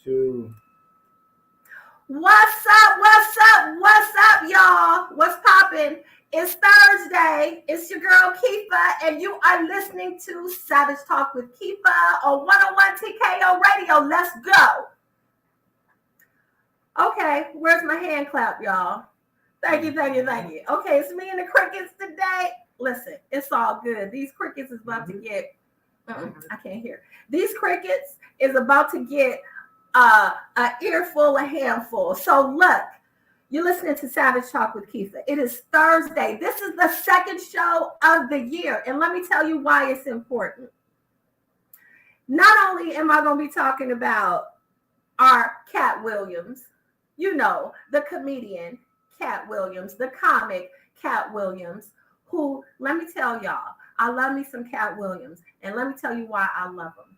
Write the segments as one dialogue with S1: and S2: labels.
S1: Two.
S2: What's up? What's up? What's up, y'all? What's poppin'? It's Thursday. It's your girl Keefa, and you are listening to Savage Talk with Keefa on 101 TKO Radio. Let's go. Okay, where's my hand clap, y'all? Thank you, thank you, thank you. Okay, it's me and the crickets today. Listen, it's all good. These crickets is about to get. I can't hear. These crickets is about to get an earful, a handful. So look, you're listening to Savage Talk with Keefa. It is Thursday. This is the second show of the year, and let me tell you why it's important. Not only am I going to be talking about our Katt Williams, you know, the comedian Katt Williams, the comic Katt Williams, who, let me tell y'all, I love me some Katt Williams, and let me tell you why I love him.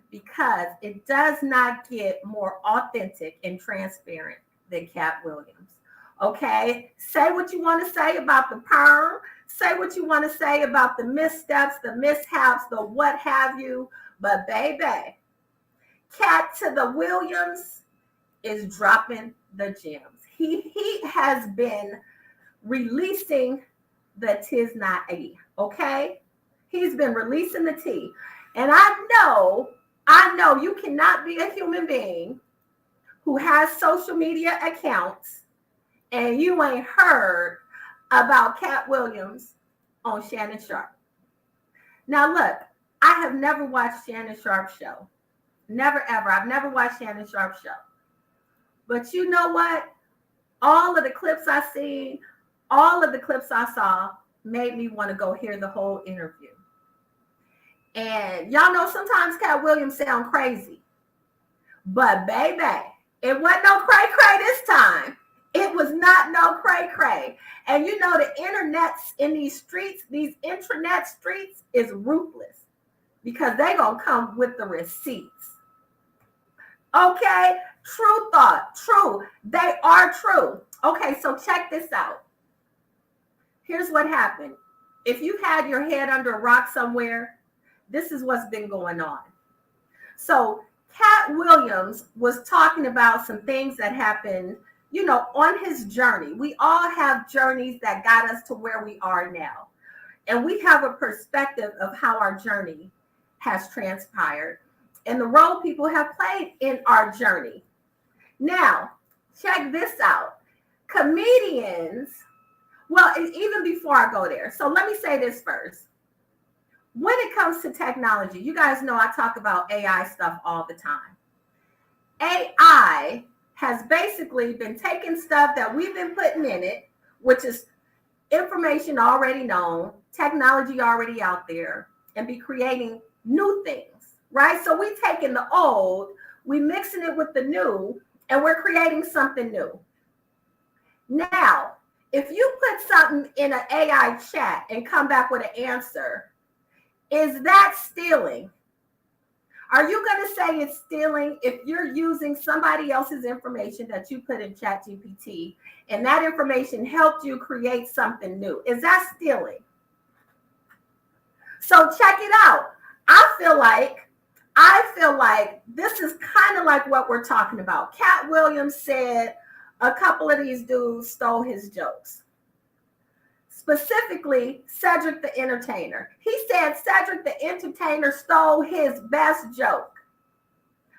S2: Because it does not get more authentic and transparent than Katt Williams. Okay? Say what you want to say about the perm. Say what you want to say about the missteps, the mishaps, the what have you. But baby, Katt to the Williams is dropping the gems. He has been releasing the tis not a, okay? He's been releasing the tea. And I know you cannot be a human being who has social media accounts and you ain't heard about Katt Williams on Shannon Sharp. Now look, I have never watched Shannon Sharp's show. Never ever. I've never watched Shannon Sharp's show. But you know what? All of the clips I seen, all of the clips I saw made me want to go hear the whole interview. And y'all know sometimes Katt Williams sound crazy. But baby, it wasn't no cray-cray this time. It was not no cray-cray. And you know the internets in these streets, these intranet streets is ruthless. Because they gonna come with the receipts. Okay? True thought. True. They are true. Okay, so check this out. Here's what happened. If you had your head under a rock somewhere, this is what's been going on. So Katt Williams was talking about some things that happened, you know, on his journey. We all have journeys that got us to where we are now. And we have a perspective of how our journey has transpired and the role people have played in our journey. Now, check this out. Comedians, well, even before I go there, so let me say this first. When it comes to technology, you guys know I talk about AI stuff all the time. AI has basically been taking stuff that we've been putting in it, which is information already known, technology already out there, and be creating new things, right? So we're taking the old, we mixing it with the new, and we're creating something new. Now, if you put something in an AI chat and come back with an answer, is that stealing? Are you going to say it's stealing if you're using somebody else's information that you put in ChatGPT and that information helped you create something new? Is that stealing? So check it out. I feel like this is kind of like what we're talking about. Katt Williams said a couple of these dudes stole his jokes. Specifically, Cedric the Entertainer. He said Cedric the Entertainer stole his best joke.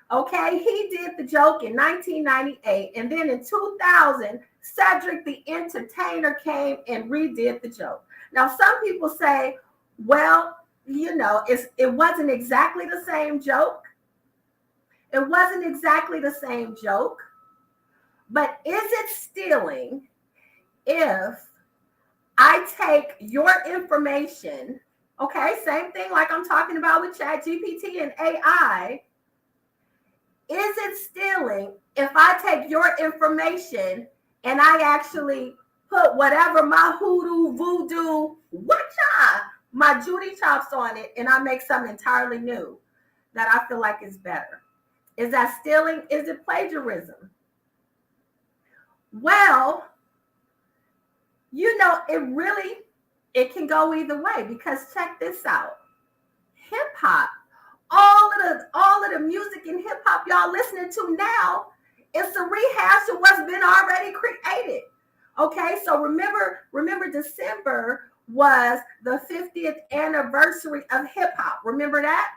S2: Okay, he did the joke in 1998, and then in 2000, Cedric the Entertainer came and redid the joke. Now, some people say, well, you know, it wasn't exactly the same joke. It wasn't exactly the same joke. But is it stealing if I take your information, okay, same thing like I'm talking about with ChatGPT and AI. Is it stealing if I take your information and I actually put whatever my hoodoo, voodoo, my Judy chops on it and I make something entirely new that I feel like is better? Is that stealing? Is it plagiarism? Well, you know, it can go either way because check this out. Hip hop all of the music and hip hop y'all listening to now is a rehash of what's been already created. Okay, so remember December was the 50th anniversary of hip hop. Remember that?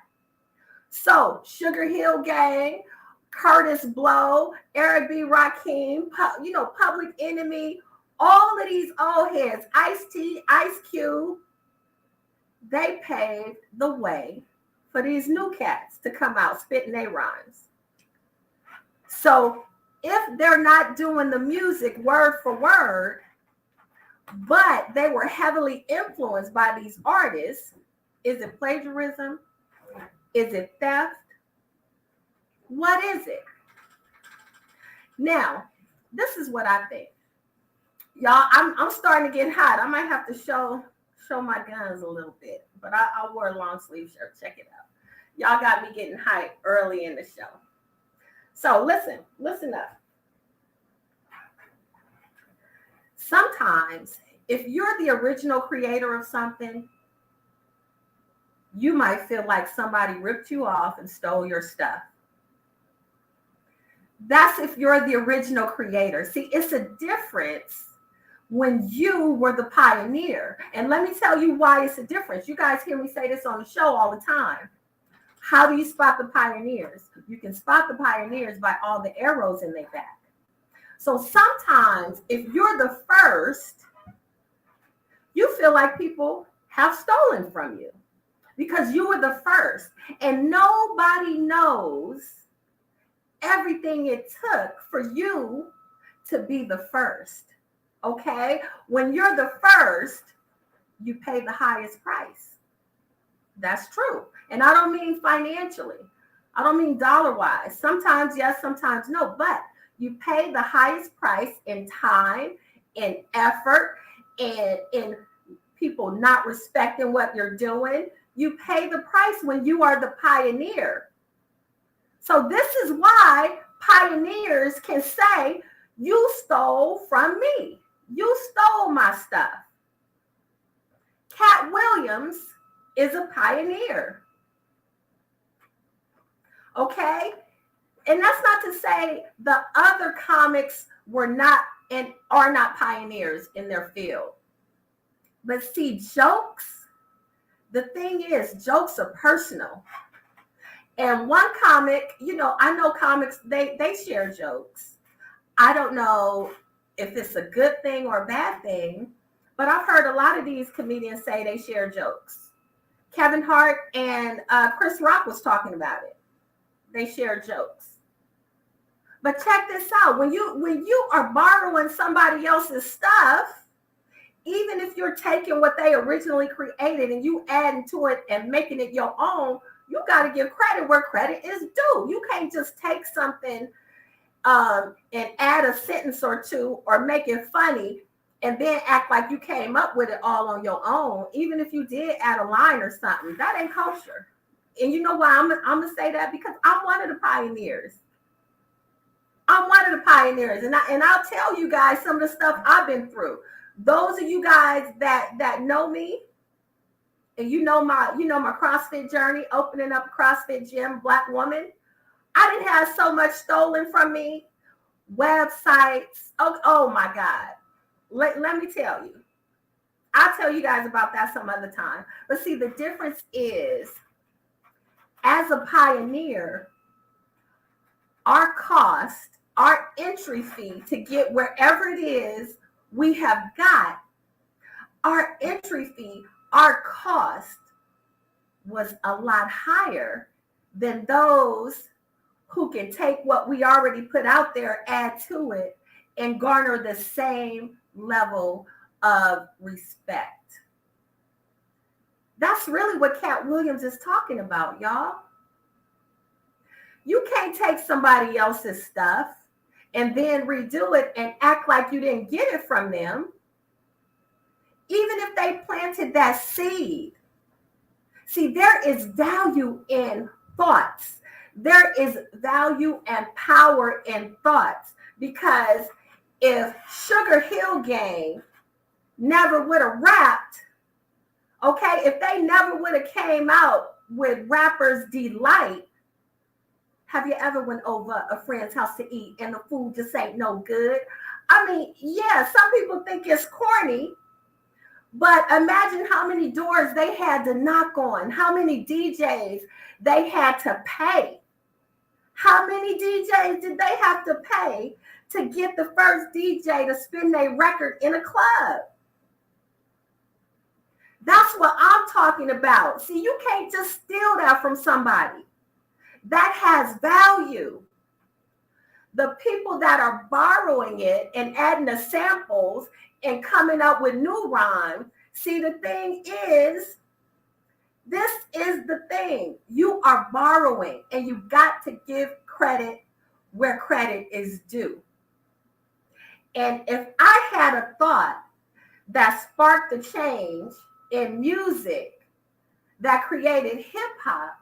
S2: So Sugar Hill Gang, Curtis Blow, Eric B. Rakim, Public Enemy, all of these old heads, Ice-T, Ice Cube, they paved the way for these new cats to come out spitting their rhymes. So if they're not doing the music word for word, but they were heavily influenced by these artists, is it plagiarism? Is it theft? What is it? Now, this is what I think. Y'all, I'm starting to get hot. I might have to show my guns a little bit, but I wore a long sleeve shirt. Check it out. Y'all got me getting hyped early in the show. So listen up. Sometimes, if you're the original creator of something, you might feel like somebody ripped you off and stole your stuff. That's if you're the original creator. See, it's a difference when you were the pioneer. And let me tell you why it's a difference. You guys hear me say this on the show all the time. How do you spot the pioneers? You can spot the pioneers by all the arrows in their back. So sometimes if you're the first, you feel like people have stolen from you because you were the first, and nobody knows everything it took for you to be the first. Okay? When you're the first, you pay the highest price. That's true. And I don't mean financially. I don't mean dollar-wise. Sometimes yes, sometimes no, but you pay the highest price in time, in effort, and in people not respecting what you're doing. You pay the price when you are the pioneer. So this is why pioneers can say, you stole from me. You stole my stuff. Katt Williams is a pioneer. Okay? And that's not to say the other comics were not and are not pioneers in their field. But see, jokes, the thing is, jokes are personal. And one comic, I know comics, they share jokes. I don't know if it's a good thing or a bad thing, but I've heard a lot of these comedians say they share jokes. Kevin Hart and Chris Rock was talking about it. They share jokes. But check this out. When you are borrowing somebody else's stuff, even if you're taking what they originally created and you adding to it and making it your own, you got to give credit where credit is due. You can't just take something and add a sentence or two or make it funny and then act like you came up with it all on your own. Even if you did add a line or something, that ain't kosher. And you know why I'm going to say that? Because I'm one of the pioneers. I'm one of the pioneers. And I'll tell you guys some of the stuff I've been through. Those of you guys that know me, and you know my CrossFit journey, opening up a CrossFit gym, Black woman. I didn't have so much stolen from me, websites. Oh my God. Let me tell you. I'll tell you guys about that some other time. But see, the difference is, as a pioneer, our cost, our entry fee to get wherever it is we have got, our entry fee, our cost was a lot higher than those who can take what we already put out there, add to it, and garner the same level of respect. That's really what Katt Williams is talking about, y'all. You can't take somebody else's stuff and then redo it and act like you didn't get it from them. Even if they planted that seed. See, there is value in thoughts. There is value and power in thoughts. Because if Sugar Hill Gang never would have rapped, okay, if they never would have came out with rappers delight. Have you ever went over a friend's house to eat and the food just ain't no good? I mean, yeah, some people think it's corny, but imagine how many doors they had to knock on, how many DJs they had to pay. How many DJs did they have to pay to get the first DJ to spin their record in a club? That's what I'm talking about. See, you can't just steal that from somebody. That has value. The people that are borrowing it and adding the samples and coming up with new rhymes. See, the thing is, this is the thing. You are borrowing, and you got to give credit where credit is due. And if I had a thought that sparked a change in music that created hip hop,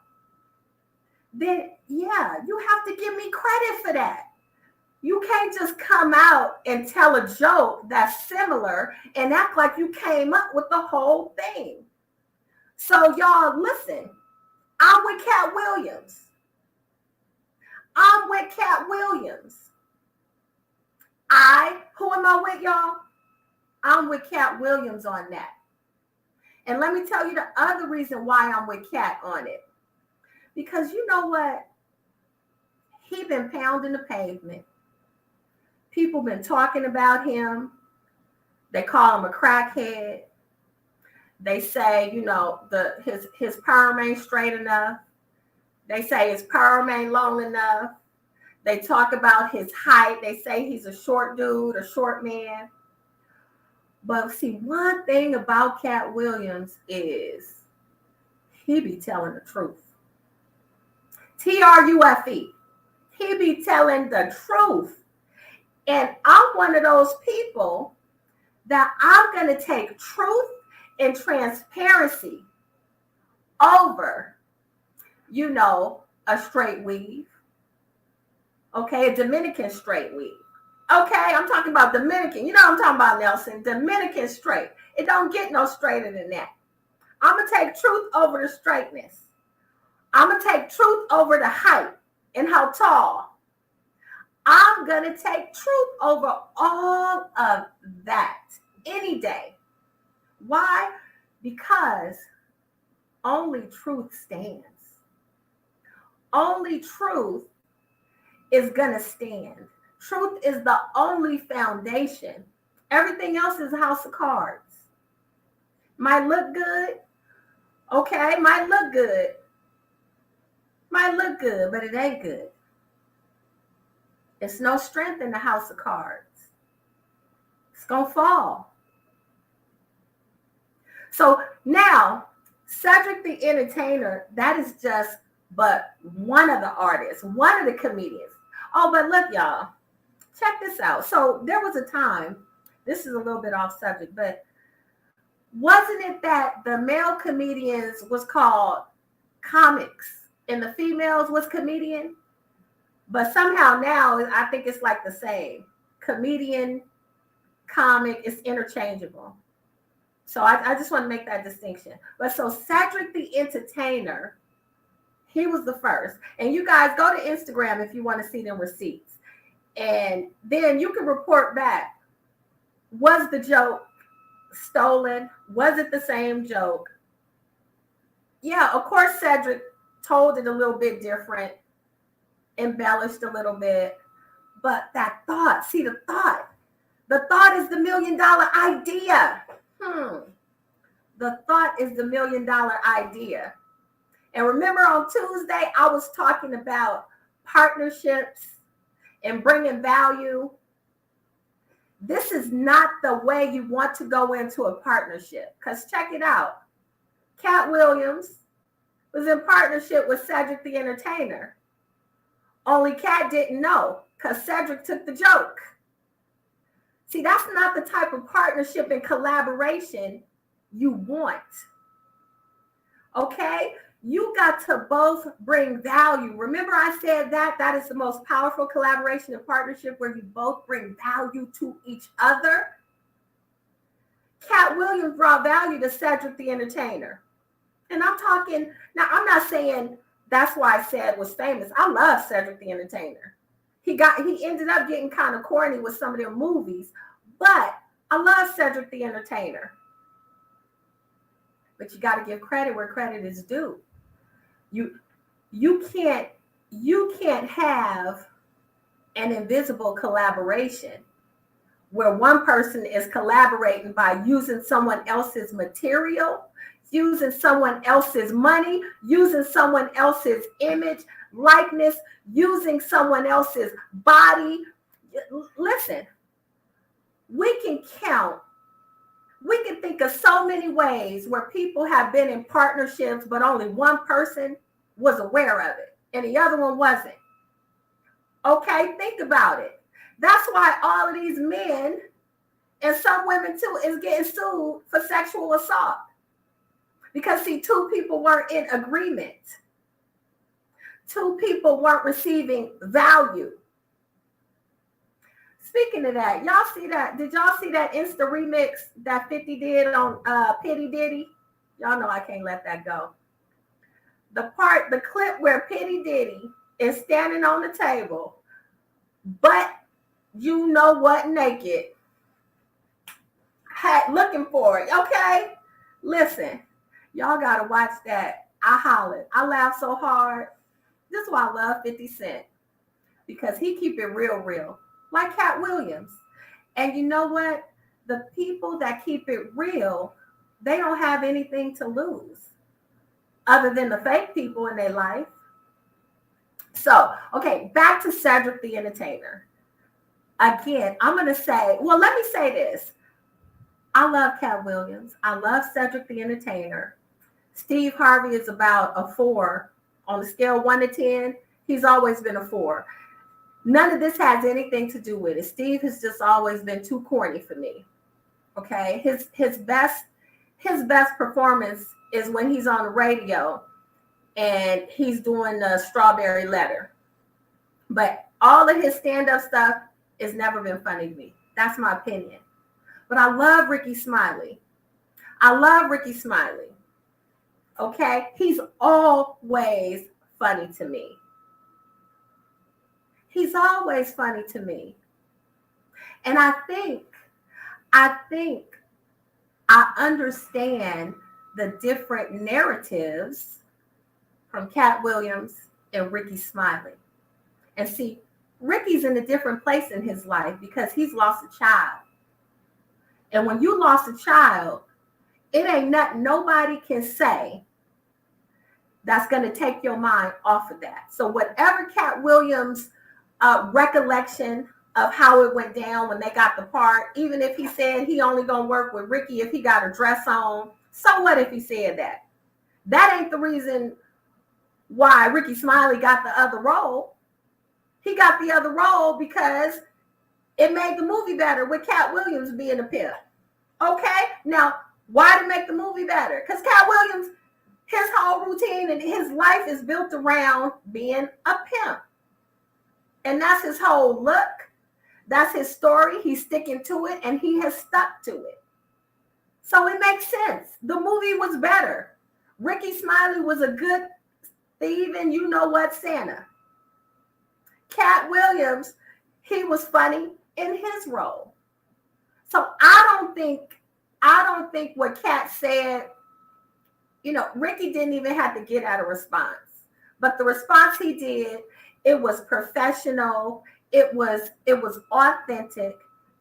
S2: then yeah, you have to give me credit for that. You can't just come out and tell a joke that's similar and act like you came up with the whole thing. So y'all listen, I'm with Katt Williams. I'm with Katt Williams. Who am I with, y'all? I'm with Katt Williams on that. And let me tell you the other reason why I'm with Katt on it. Because you know what? He been pounding the pavement. People been talking about him. They call him a crackhead. They say, you know, his perm ain't straight enough. They say his perm ain't long enough. They talk about his height. They say he's a short dude, a short man. But see, one thing about Katt Williams is he be telling the truth. TRUFE. He be telling the truth. And I'm one of those people that I'm going to take truth and transparency over, you know, a straight weave. Okay, a Dominican straight weave. Okay, I'm talking about Dominican. You know what I'm talking about, Nelson. Dominican straight. It don't get no straighter than that. I'm going to take truth over the straightness. I'm going to take truth over the height and how tall. I'm going to take truth over all of that any day. Why? Because only truth stands. Only truth is going to stand. Truth is the only foundation. Everything else is a house of cards. Might look good. Okay, might look good. Might look good, but it ain't good. It's no strength in the house of cards. It's going to fall. So now, Cedric the Entertainer, that is just but one of the artists, one of the comedians. Oh, but look, y'all, check this out. So there was a time, this is a little bit off subject, but wasn't it that the male comedians was called comics and the females was comedian? But somehow now I think it's like the same. Comedian, comic, is interchangeable. So I just want to make that distinction. But so Cedric the Entertainer, he was the first. And you guys go to Instagram if you want to see them receipts. And then you can report back. Was the joke stolen? Was it the same joke? Yeah, of course, Cedric told it a little bit different, embellished a little bit. But that thought, see the thought is the $1 million idea. The thought is the $1 million idea. And remember on Tuesday, I was talking about partnerships and bringing value. This is not the way you want to go into a partnership. Because check it out. Katt Williams was in partnership with Cedric the Entertainer. Only Katt didn't know because Cedric took the joke. See, that's not the type of partnership and collaboration you want. Okay? You got to both bring value. Remember I said that is the most powerful collaboration and partnership where you both bring value to each other. Katt Williams brought value to Cedric the Entertainer. And I'm talking, now I'm not saying that's why Ced was famous. I love Cedric the Entertainer. He ended up getting kind of corny with some of their movies, but I love Cedric the Entertainer. But you got to give credit where credit is due. You can't have an invisible collaboration where one person is collaborating by using someone else's material, using someone else's money, using someone else's image, likeness, using someone else's body. Listen, we can think of so many ways where people have been in partnerships, but only one person was aware of it and the other one wasn't. Okay, think about it. That's why all of these men and some women too is getting sued for sexual assault. Because see, two people weren't in agreement. Two people weren't receiving value. Speaking of that, y'all see that? Did y'all see that Insta remix that 50 did on Pitty Diddy? Y'all know I can't let that go. The clip where Pitty Diddy is standing on the table, but you know what, naked, looking for it, okay? Listen, y'all gotta watch that. I hollered. I laughed so hard. This is why I love 50 Cent, because he keep it real, like Katt Williams. And you know what? The people that keep it real, they don't have anything to lose other than the fake people in their life. So, okay, back to Cedric the Entertainer. Again, I'm going to say, well, let me say this. I love Katt Williams. I love Cedric the Entertainer. Steve Harvey is about a 4. On the scale 1 to 10, he's always been a 4. None of this has anything to do with it. Steve has just always been too corny for me. Okay, his best performance is when he's on the radio and he's doing the Strawberry Letter. But all of his stand-up stuff has never been funny to me. That's my opinion. But I love Ricky Smiley. Okay, he's always funny to me. And I think I understand the different narratives from Katt Williams and Ricky Smiley. And see, Ricky's in a different place in his life because he's lost a child. And when you lost a child, it ain't nothing nobody can say that's going to take your mind off of that. So whatever Katt Williams' recollection of how it went down when they got the part, even if he said he only going to work with Ricky if he got a dress on, so what if he said that? That ain't the reason why Ricky Smiley got the other role. He got the other role because it made the movie better with Katt Williams being a pimp. Okay? Now, why did it make the movie better? Because Katt Williams, his whole routine and his life is built around being a pimp. And that's his whole look. That's his story. He's sticking to it, and he has stuck to it. So it makes sense. The movie was better. Ricky Smiley was a good thief, and you know what, Santa. Katt Williams, he was funny in his role. So I don't think what Katt said, Ricky didn't even have to get out a response. But the response he did, it was professional. It was authentic.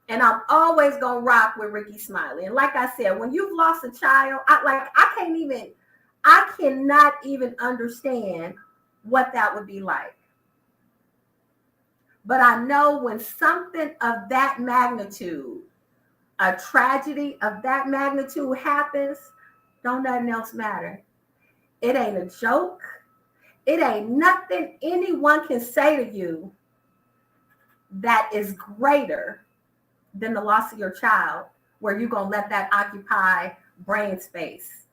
S2: And I'm always going to rock with Ricky Smiley. And like I said, when you've lost a child, I cannot even understand what that would be like. But I know when something of that magnitude, a tragedy of that magnitude happens, don't nothing else matter. It ain't a joke. It ain't nothing anyone can say to you that is greater than the loss of your child, where you're going to let that occupy brain space.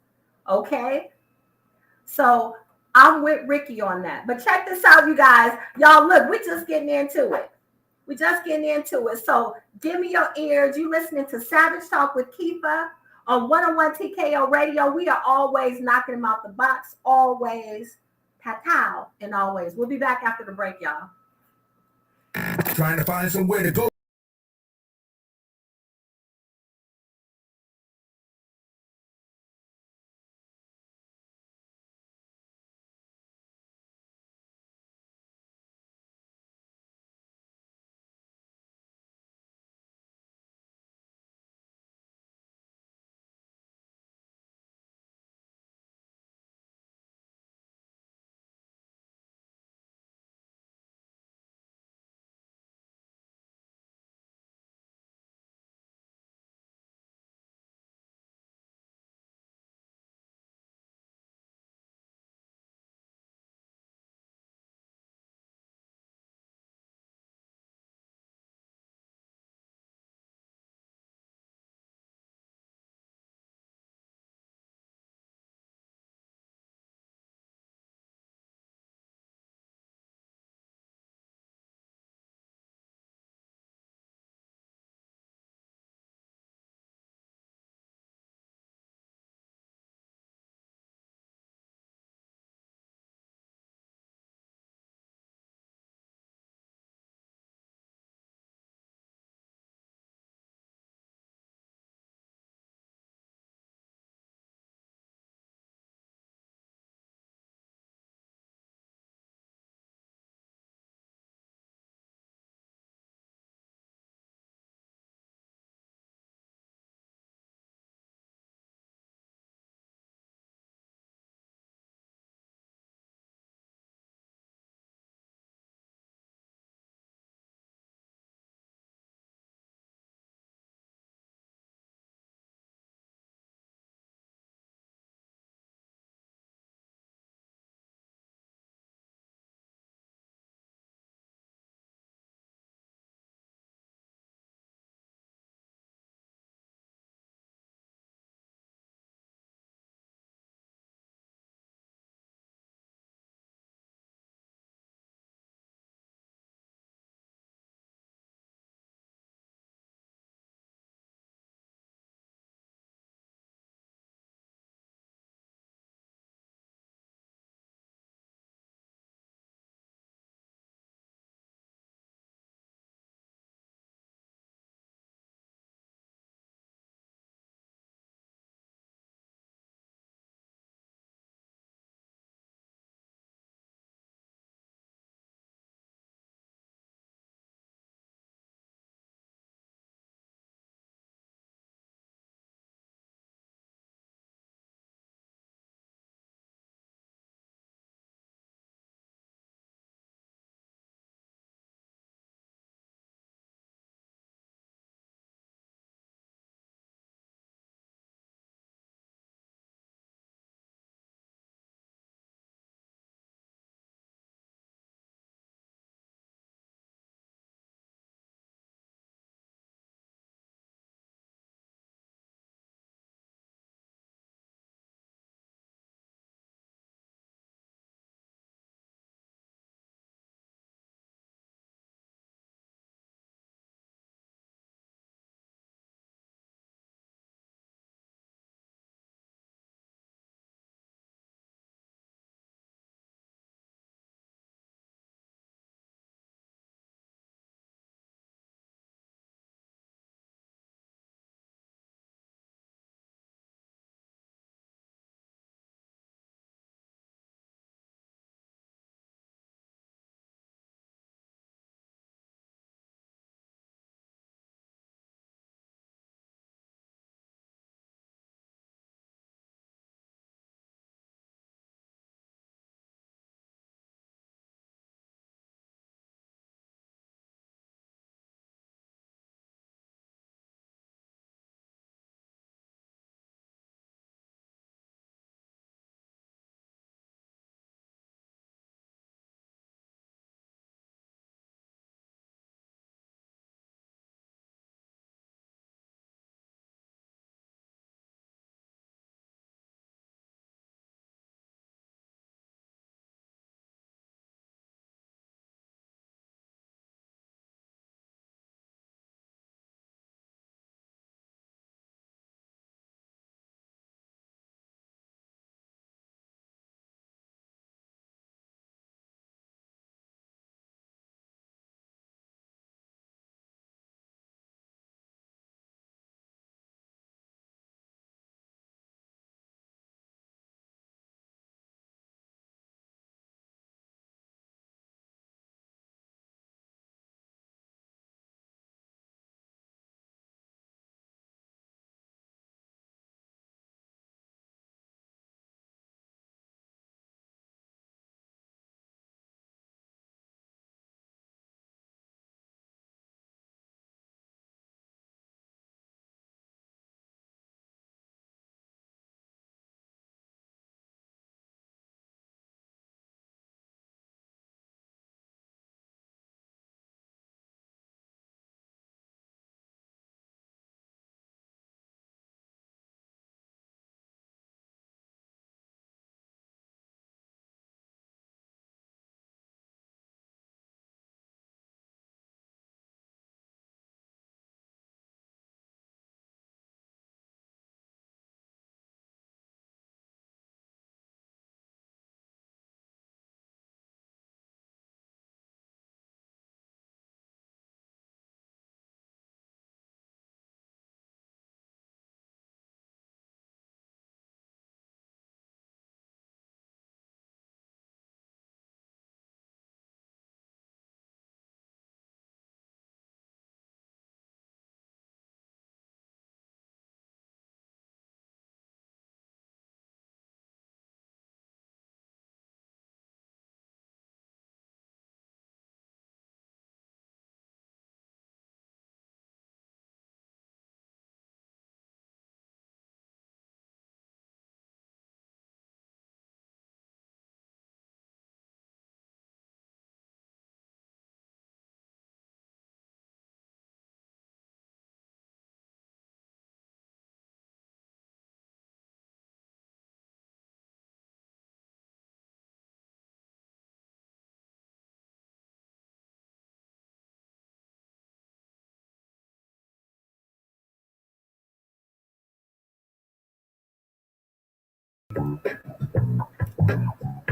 S2: Okay? So I'm with Ricky on that. But check this out, you guys. Y'all, look, we're just getting into it. So give me your ears. You listening to Savage Talk with Keefa On 101 TKO Radio, we are always knocking them out the box, always cacao, and always. We'll be back after the break, y'all.
S1: Trying to find somewhere to go.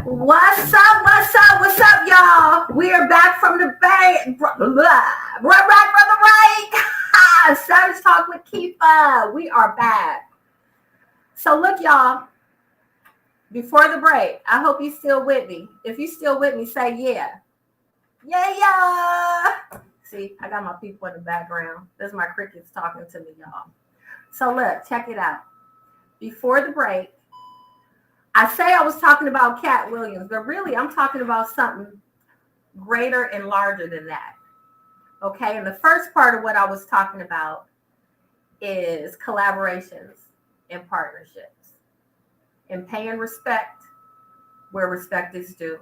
S2: What's up? What's up? What's up, y'all? We are back from the bay. Right back from the break. Savage Talk with Keefa. We are back. So look, y'all. Before the break, I hope you still with me. If you still with me, say yeah. Yeah. See, I got my people in the background. There's my crickets talking to me, y'all. So look, check it out. Before the break, I say I was talking about Katt Williams, but really I'm talking about something greater and larger than that. Okay, and the first part of what I was talking about is collaborations and partnerships and paying respect where respect is due.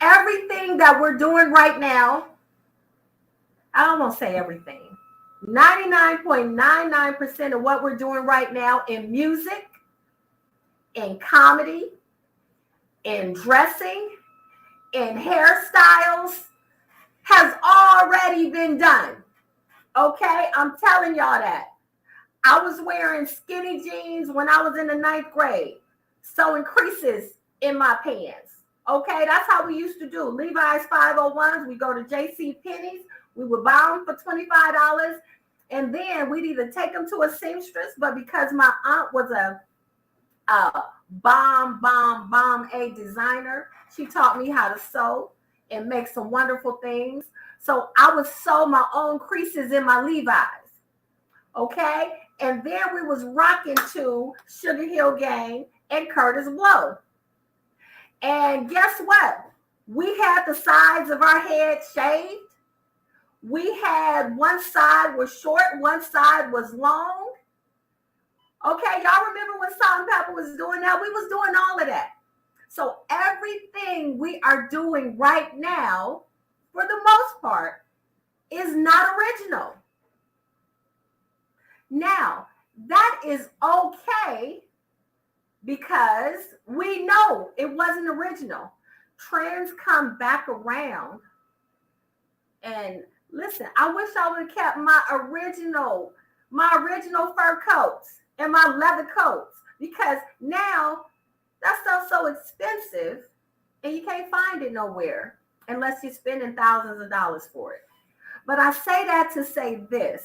S2: Everything that we're doing right now, I don't want to say everything, 99.99% of what we're doing right now in music, in comedy, in dressing, in hairstyles has already been done. Okay, I'm telling y'all that. I was wearing skinny jeans when I was in the 9th grade, sewing creases in my pants. Okay, that's how we used to do. Levi's 501s, we go to J.C. Penney's, we would buy them for $25, and then we'd either take them to a seamstress, but because my aunt was a bomb A designer, she taught me how to sew and make some wonderful things. So I would sew my own creases in my Levi's. Okay, and then we was rocking to Sugar Hill Gang and Curtis Blow. And guess what? We had the sides of our head shaved. We had one side was short, one side was long. Okay, y'all remember when Salt-N-Pepa was doing that? We was doing all of that. So everything we are doing right now, for the most part, is not original. Now, that is okay because we know it wasn't original. Trends come back around. And listen, I wish I would have kept my original fur coats and my leather coats, because now that stuff's so expensive and you can't find it nowhere unless you're spending thousands of dollars for it. But I say that to say this.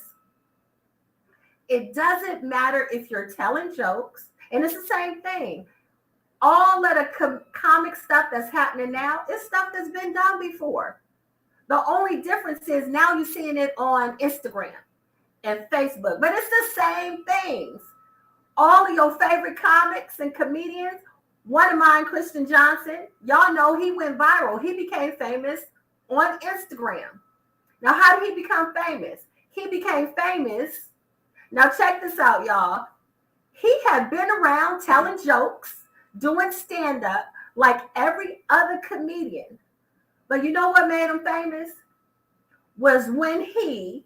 S2: It doesn't matter if you're telling jokes, and it's the same thing. All of the comic stuff that's happening now is stuff that's been done before. The only difference is now you're seeing it on Instagram and Facebook, but it's the same things. All of your favorite comics and comedians, one of mine, Christian Johnson, y'all know he went viral. He became famous on Instagram. Now, how did he become famous? He became famous. Now, check this out, y'all. He had been around telling jokes, doing stand-up like every other comedian. But you know what made him famous? Was when he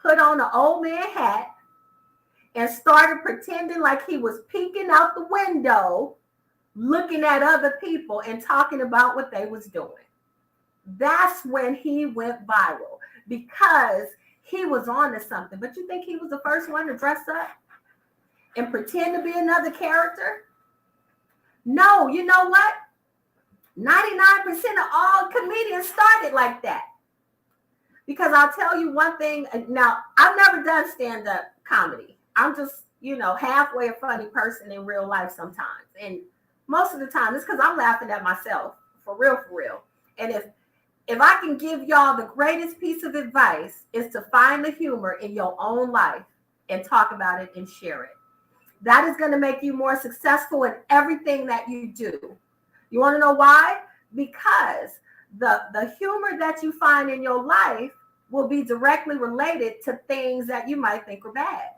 S2: put on an old man hat and started pretending like he was peeking out the window, looking at other people and talking about what they was doing. That's when he went viral, because he was on to something. But you think he was the first one to dress up and pretend to be another character? No, you know what? 99% of all comedians started like that. Because I'll tell you one thing. Now, I've never done stand-up comedy. I'm just, halfway a funny person in real life sometimes. And most of the time, it's because I'm laughing at myself. For real. And if I can give y'all the greatest piece of advice, is to find the humor in your own life and talk about it and share it. That is going to make you more successful in everything that you do. You want to know why? Because the humor that you find in your life will be directly related to things that you might think are bad.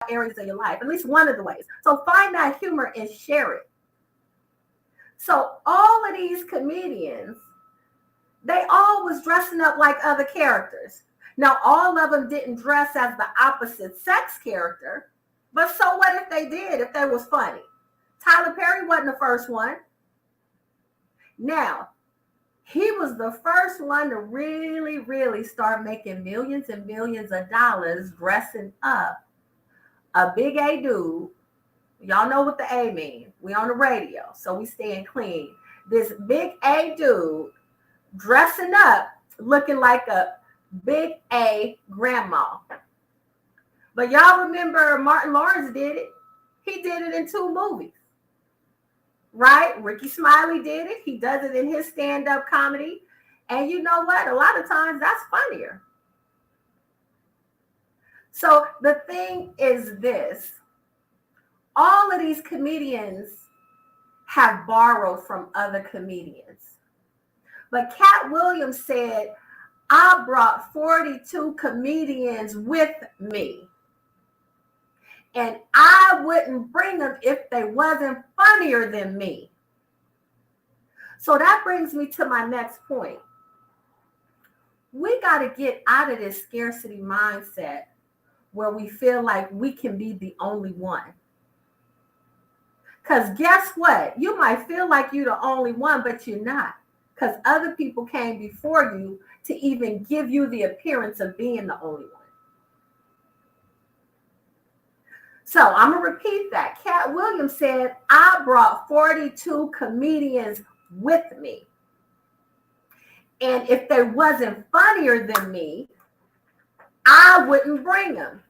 S2: Areas of your life, at least one of the ways. So find that humor and share it. So all of these comedians, they all was dressing up like other characters. Now, all of them didn't dress as the opposite sex character, but so what if they did, if they was funny? Tyler Perry wasn't the first one. Now, He was the first one to really, really start making millions and millions of dollars dressing up a big A dude. Y'all know what the A means. We on the radio, so we staying clean. This big A dude dressing up, looking like a big A grandma. But y'all remember Martin Lawrence did it. He did it in 2 movies. Right? Ricky Smiley did it. He does it in his stand-up comedy. And you know what? A lot of times that's funnier. So the thing is this. All of these comedians have borrowed from other comedians. But Katt Williams said, I brought 42 comedians with me. And I wouldn't bring them if they wasn't funnier than me. So that brings me to my next point. We got to get out of this scarcity mindset where we feel like we can be the only one. Because guess what? You might feel like you're the only one, but you're not. Because other people came before you to even give you the appearance of being the only one. So I'm going to repeat that. Katt Williams said, I brought 42 comedians with me. And if they wasn't funnier than me, I wouldn't bring them.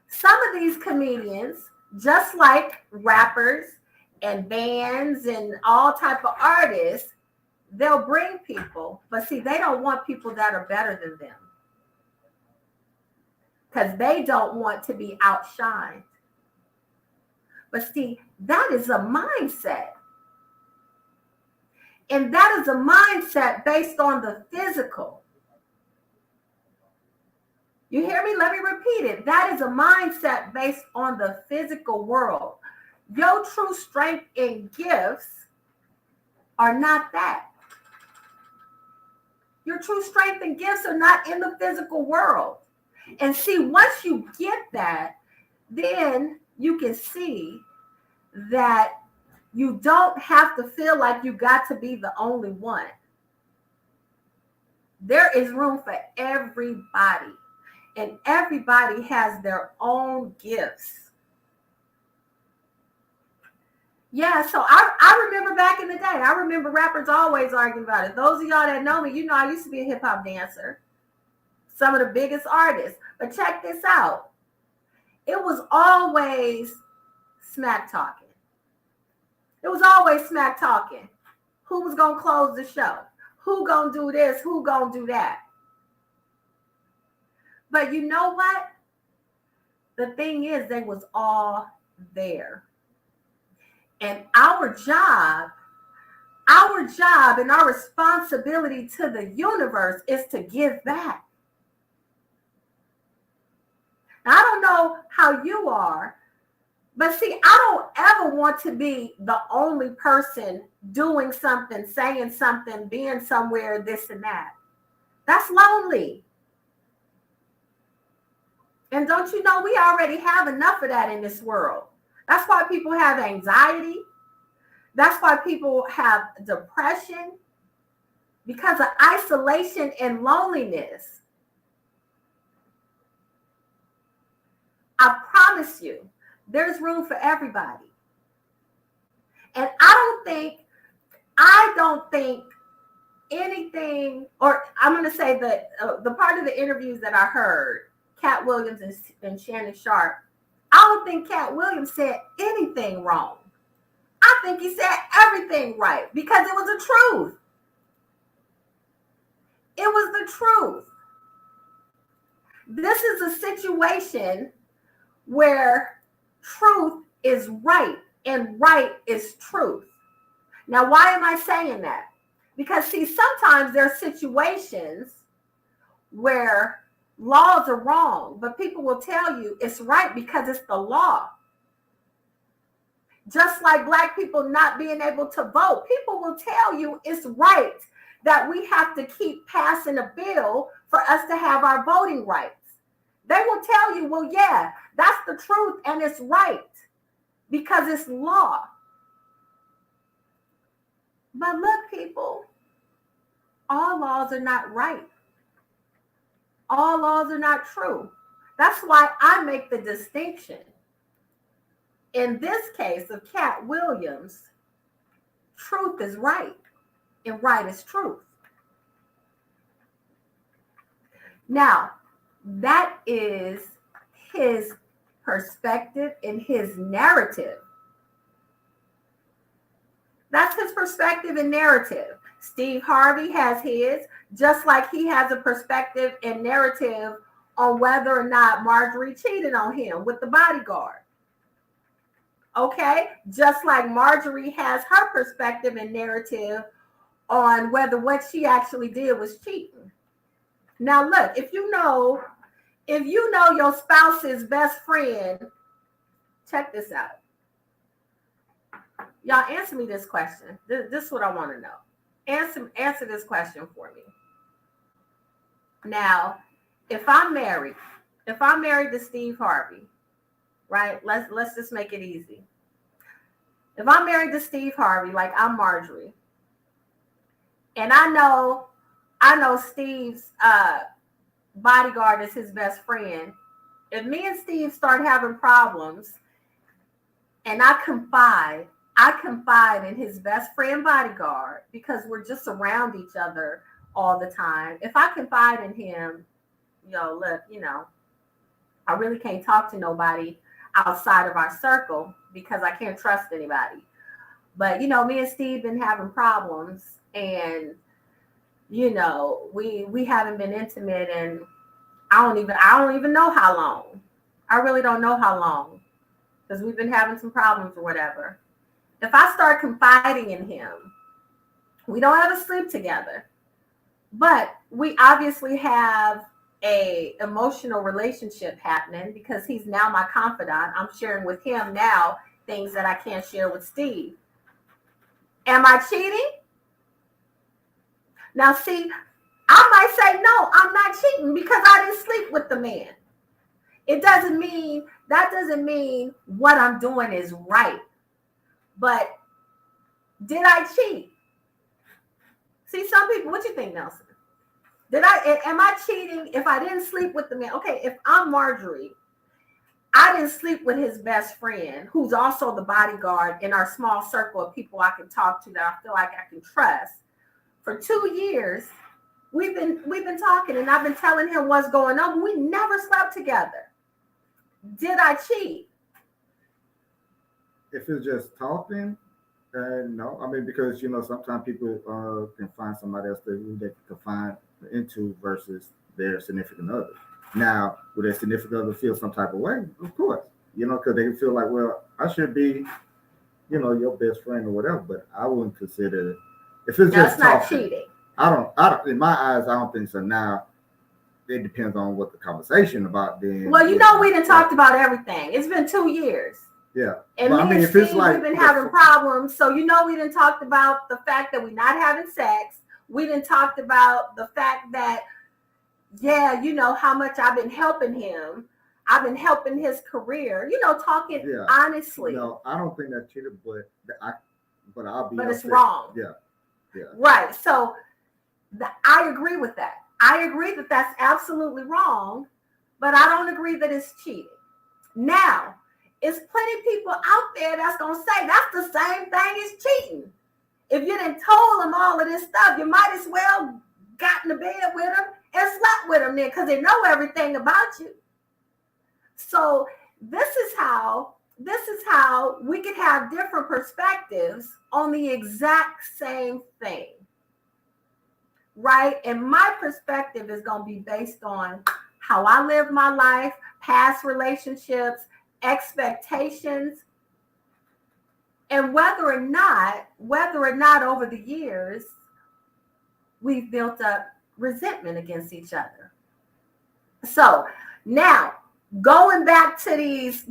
S2: Some of these comedians, just like rappers and bands and all type of artists, they'll bring people. But see, they don't want people that are better than them. Because they don't want to be outshined. But see, that is a mindset. And that is a mindset based on the physical. You hear me? Let me repeat it. That is a mindset based on the physical world. Your true strength and gifts are not that. Your true strength and gifts are not in the physical world. And see, once you get that, then you can see that you don't have to feel like you got to be the only one. There is room for everybody, and everybody has their own gifts. Yeah, so I remember back in the day, I remember rappers always arguing about it. Those of y'all that know me, you know I used to be a hip hop dancer. Some of the biggest artists. But check this out. It was always smack talking. It was always smack talking. Who was going to close the show? Who going to do this? Who going to do that? But you know what? The thing is, they was all there. And our job and our responsibility to the universe is to give back. Now, I don't know how you are, but see, I don't ever want to be the only person doing something, saying something, being somewhere, this and that. That's lonely. And don't you know, we already have enough of that in this world. That's why people have anxiety. That's why people have depression, because of isolation and loneliness. I promise you, there's room for everybody. And I don't think anything, or I'm going to say that the part of the interviews that I heard, Katt Williams and Shannon Sharp, I don't think Katt Williams said anything wrong. I think he said everything right because it was the truth. It was the truth. This is a situation where truth is right and right is truth. Now, why am I saying that? Because, see, sometimes there are situations where laws are wrong, but people will tell you it's right because it's the law. Just like Black people not being able to vote, people will tell you it's right that we have to keep passing a bill for us to have our voting rights. They will tell you, well, yeah, that's the truth and it's right because it's law. But look, people, all laws are not right. All laws are not true. That's why I make the distinction. In this case of Katt Williams, truth is right and right is truth. Now, that is his perspective and his narrative. That's his perspective and narrative. Steve Harvey has his, just like he has a perspective and narrative on whether or not Marjorie cheated on him with the bodyguard. Okay? Just like Marjorie has her perspective and narrative on whether what she actually did was cheating. Now, look, if you know your spouse's best friend, check this out. Y'all answer me this question. This is what I want to know. Answer this question for me. Now, if I'm married to Steve Harvey, right? Let's just make it easy. If I'm married to Steve Harvey, like I'm Marjorie, and I know Steve's bodyguard is his best friend. If me and Steve start having problems, and I confide in his best friend bodyguard because we're just around each other all the time. If I confide in him, look, I really can't talk to nobody outside of our circle because I can't trust anybody. But, me and Steve been having problems, and, we haven't been intimate, and I don't even know how long. I really don't know how long because we've been having some problems or whatever. If I start confiding in him, we don't ever sleep together, but we obviously have a emotional relationship happening because he's now my confidant. I'm sharing with him now things that I can't share with Steve. Am I cheating? Now, see, I might say, no, I'm not cheating because I didn't sleep with the man. That doesn't mean what I'm doing is right. But did I cheat? See, some people, what you think, Nelson? Am I cheating if I didn't sleep with the man? Okay, if I'm Marjorie, I didn't sleep with his best friend, who's also the bodyguard in our small circle of people I can talk to that I feel like I can trust. For 2 years, we've been talking, and I've been telling him what's going on. But we never slept together. Did I cheat?
S3: If it's just talking, no. I mean, because sometimes people can find somebody else that they can confide into versus their significant other. Now, would their significant other feel some type of way? Of course, because they feel like, well, I should be, your best friend or whatever. But I wouldn't consider if it's just
S2: not
S3: talking.
S2: Cheating.
S3: I don't. In my eyes, I don't think so. Now, it depends on what the conversation about. Then,
S2: well, we done talked about everything. It's been 2 years.
S3: Yeah.
S2: And me and Steve, we've been having problems. So, we done talked about the fact that we're not having sex. We done talked about the fact that, how much I've been helping him. I've been helping his career, talking honestly.
S3: No, I don't think that's cheated, but I'll be.
S2: But it's wrong.
S3: Yeah.
S2: Right. So I agree with that. I agree that that's absolutely wrong, but I don't agree that it's cheating. Now, it's plenty of people out there that's going to say that's the same thing as cheating. If you done told them all of this stuff, you might as well got in the bed with them and slept with them then because they know everything about you. So this is how we could have different perspectives on the exact same thing. Right? And my perspective is going to be based on how I live my life, past relationships, expectations, and whether or not over the years we've built up resentment against each other. So now going back to these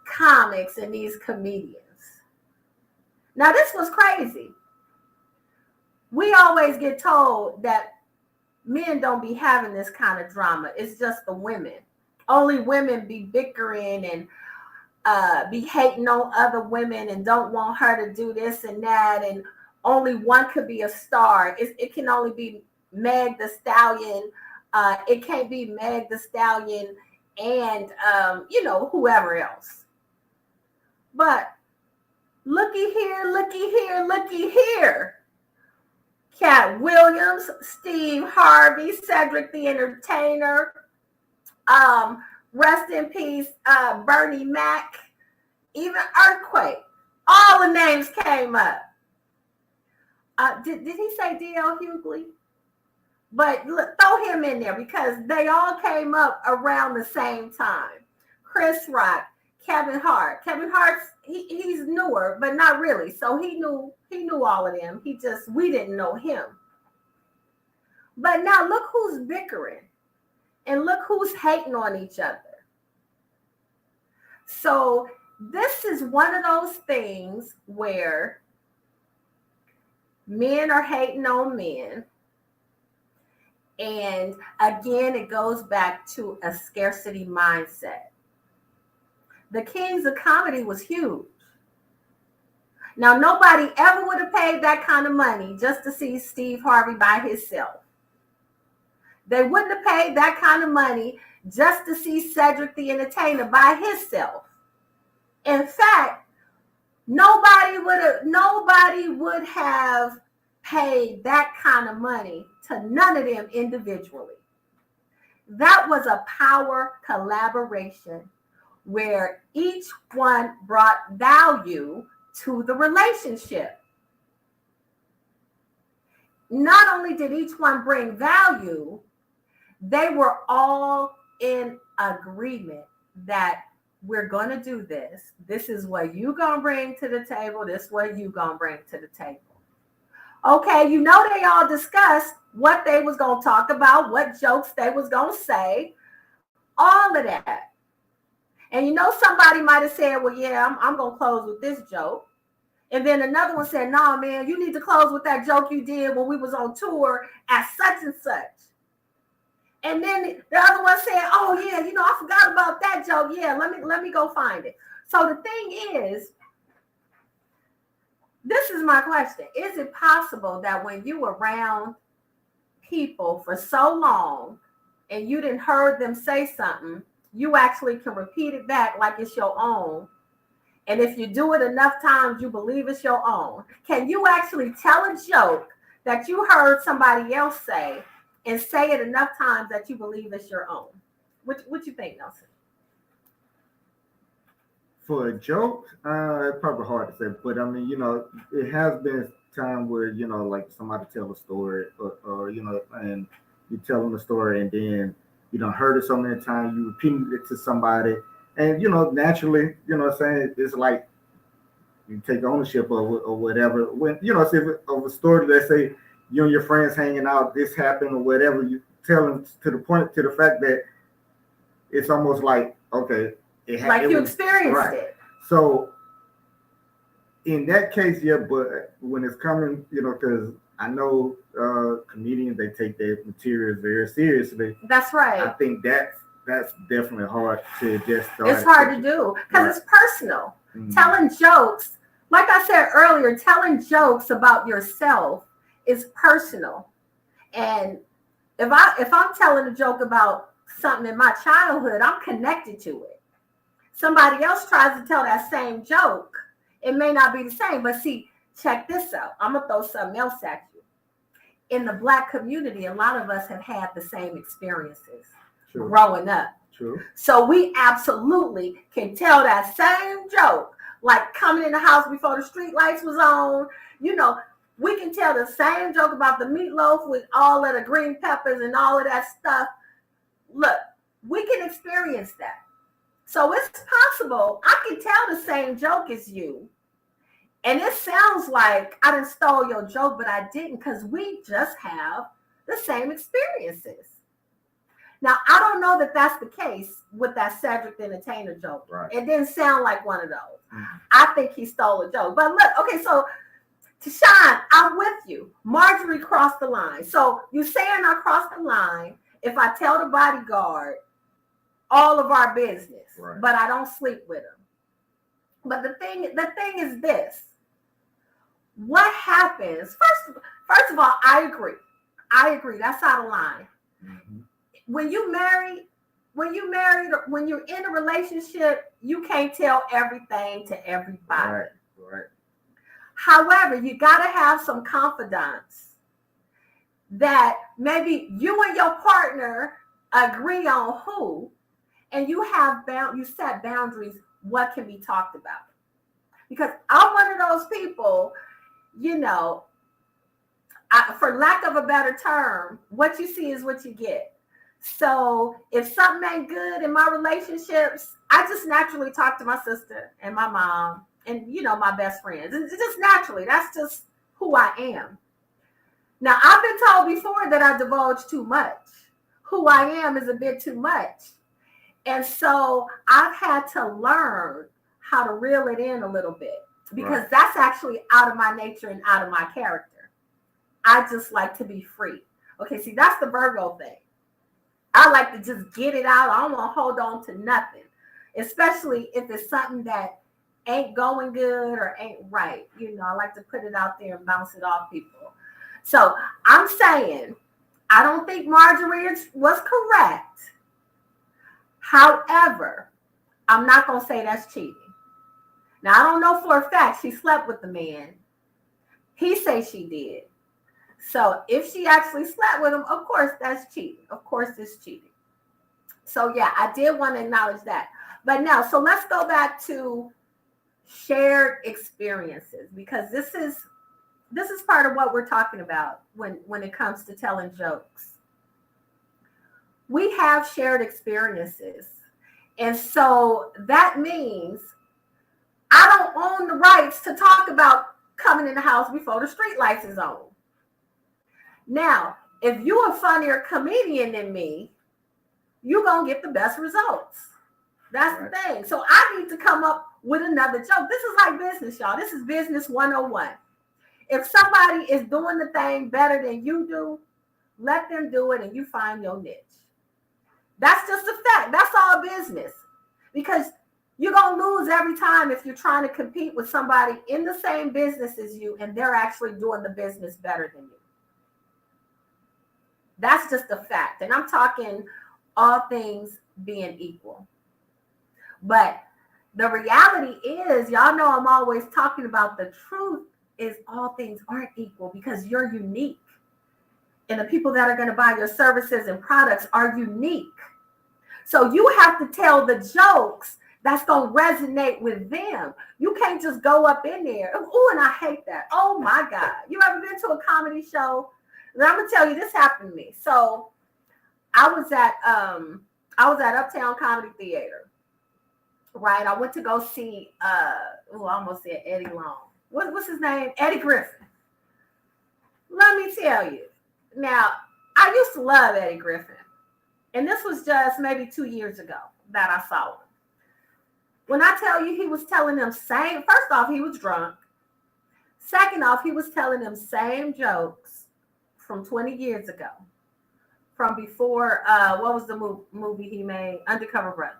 S2: comics and these comedians. Now this was crazy. We always get told that men don't be having this kind of drama. It's just the women. Only women be bickering and be hating on other women and don't want her to do this and that. And only one could be a star. It can only be Meg the Stallion. It can't be Meg the Stallion and whoever else. But looky here, looky here, looky here. Katt Williams, Steve Harvey, Cedric the Entertainer, rest in peace, Bernie Mac, even Earthquake. All the names came up. Did he say D.L. Hughley? But look, throw him in there because they all came up around the same time. Chris Rock, Kevin Hart. Kevin Hart's he's newer, but not really. So he knew all of them. We didn't know him. But now look who's bickering and look who's hating on each other. So this is one of those things where men are hating on men. And again, it goes back to a scarcity mindset. The Kings of Comedy was huge. Now, nobody ever would have paid that kind of money just to see Steve Harvey by himself. They wouldn't have paid that kind of money just to see Cedric the Entertainer by himself. In fact, nobody would have paid that kind of money to none of them individually. That was a power collaboration where each one brought value to the relationship. Not only did each one bring value, they were all in agreement that we're going to do this. This is what you going to bring to the table. This is what you going to bring to the table. Okay, they all discussed what they was going to talk about, what jokes they was going to say, all of that. And somebody might have said, well, yeah, I'm going to close with this joke. And then another one said, no, man, you need to close with that joke you did when we was on tour at such and such. And then the other one said, oh, yeah, I forgot about that joke. Yeah, let me go find it. So the thing is, this is my question. Is it possible that when you were around people for so long and you didn't heard them say something, you actually can repeat it back like it's your own? And if you do it enough times, you believe it's your own. Can you actually tell a joke that you heard somebody else say and say it enough times that you believe it's your own? What you think, Nelson?
S3: For a joke, it's probably hard to say, but I mean, it has been time where, like somebody tell a story or and you tell them the story and then you don't heard it so many times, you repeating it to somebody, and naturally, it's like you take ownership of it or whatever. When say of a story, let's say you and your friends hanging out, this happened or whatever, you tell them to the fact that it's almost like, okay,
S2: you experienced right. It.
S3: So in that case, yeah, but when it's coming, because I know comedians, they take their materials very seriously.
S2: That's right.
S3: I think that's definitely hard to just start.
S2: It's hard to do because it's personal. Mm-hmm. Telling jokes, like I said earlier, telling jokes about yourself is personal. And if I'm telling a joke about something in my childhood, I'm connected to it. Somebody else tries to tell that same joke, it may not be the same. But see, check this out. I'm going to throw something else at you. In the Black community, a lot of us have had the same experiences growing up.
S3: True.
S2: So we absolutely can tell that same joke, like coming in the house before the street lights was on. We can tell the same joke about the meatloaf with all of the green peppers and all of that stuff. Look, we can experience that. So it's possible I can tell the same joke as you. And it sounds like I done stole your joke, but I didn't, because we just have the same experiences. Now, I don't know that that's the case with that Cedric the Entertainer joke.
S3: Right.
S2: It didn't sound like one of those. Mm-hmm. I think he stole a joke. But look, okay, so Tashawn, I'm with you. Marjorie crossed the line. So you saying I crossed the line if I tell the bodyguard all of our business, right, but I don't sleep with him. But the thing is this: what happens? First of all, I agree. That's out of line.
S3: Mhm.
S2: When you're married, when you're in a relationship, you can't tell everything to everybody.
S3: Right.
S2: However, you got to have some confidence that maybe you and your partner agree on who, and you set boundaries what can be talked about. Because I'm one of those people, you know, for lack of a better term, what you see is what you get. So if something ain't good in my relationships, I just naturally talk to my sister and my mom and, my best friends. It's just naturally. That's just who I am. Now, I've been told before that I divulge too much. Who I am is a bit too much. And so I've had to learn how to reel it in a little bit because that's actually out of my nature and out of my character. I just like to be free. Okay, see, that's the Virgo thing. I like to just get it out. I don't want to hold on to nothing, especially if it's something that ain't going good or ain't right. I like to put it out there and bounce it off people. So I'm saying, I don't think Marjorie was correct. However, I'm not going to say that's cheating. Now, I don't know for a fact she slept with the man. He says she did. So if she actually slept with him, of course, that's cheating. Of course, it's cheating. So yeah, I did want to acknowledge that. But now, so let's go back to shared experiences, because this is part of what we're talking about when it comes to telling jokes. We have shared experiences. And so that means I don't own the rights to talk about coming in the house before the street lights is on. Now, if you're a funnier comedian than me, you're going to get the best results. That's the thing. So I need to come up with another joke. This is like business, y'all. This is business 101. If somebody is doing the thing better than you do, let them do it and you find your niche. That's just a fact. That's all business. Because you're going to lose every time if you're trying to compete with somebody in the same business as you and they're actually doing the business better than you. That's just a fact. And I'm talking all things being equal. But the reality is, y'all know I'm always talking about the truth is all things aren't equal because you're unique. And the people that are going to buy your services and products are unique. So you have to tell the jokes that's going to resonate with them. You can't just go up in there. Oh, and I hate that. Oh my God. You ever been to a comedy show? And I'm going to tell you, this happened to me. So I was at Uptown Comedy Theater, right? I went to go see, I almost said Eddie Long. What's his name? Eddie Griffin. Let me tell you. Now, I used to love Eddie Griffin. And this was just maybe 2 years ago that I saw him. When I tell you he was telling them first off, he was drunk. Second off, he was telling them same jokes from 20 years ago. From before, what was the movie he made? Undercover Brother.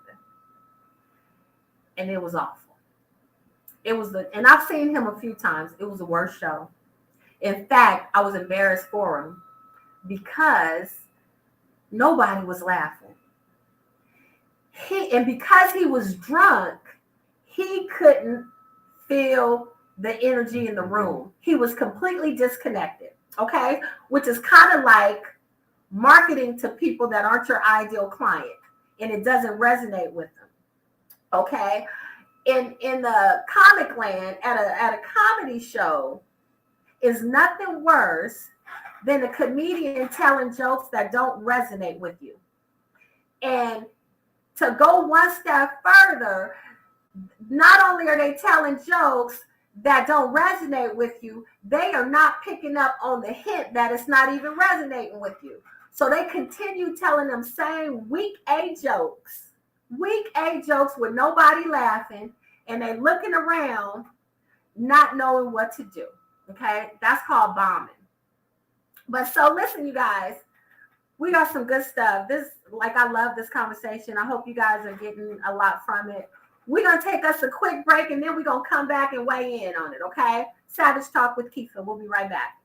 S2: And it was awful. And I've seen him a few times. It was the worst show. In fact, I was embarrassed for him because nobody was laughing. And because he was drunk, he couldn't feel the energy in the room. He was completely disconnected, okay? Which is kind of like marketing to people that aren't your ideal client, and it doesn't resonate with them, okay? In the comic land, at a comedy show, is nothing worse than a comedian telling jokes that don't resonate with you. And to go one step further, not only are they telling jokes that don't resonate with you, they are not picking up on the hint that it's not even resonating with you. So they continue telling them same weak A jokes with nobody laughing, and they looking around not knowing what to do. Okay, that's called bombing. But so listen, you guys, we got some good stuff. I love this conversation. I hope you guys are getting a lot from it. We're going to take us a quick break and then we're going to come back and weigh in on it, okay? Savage Talk with Keefa. We'll be right back.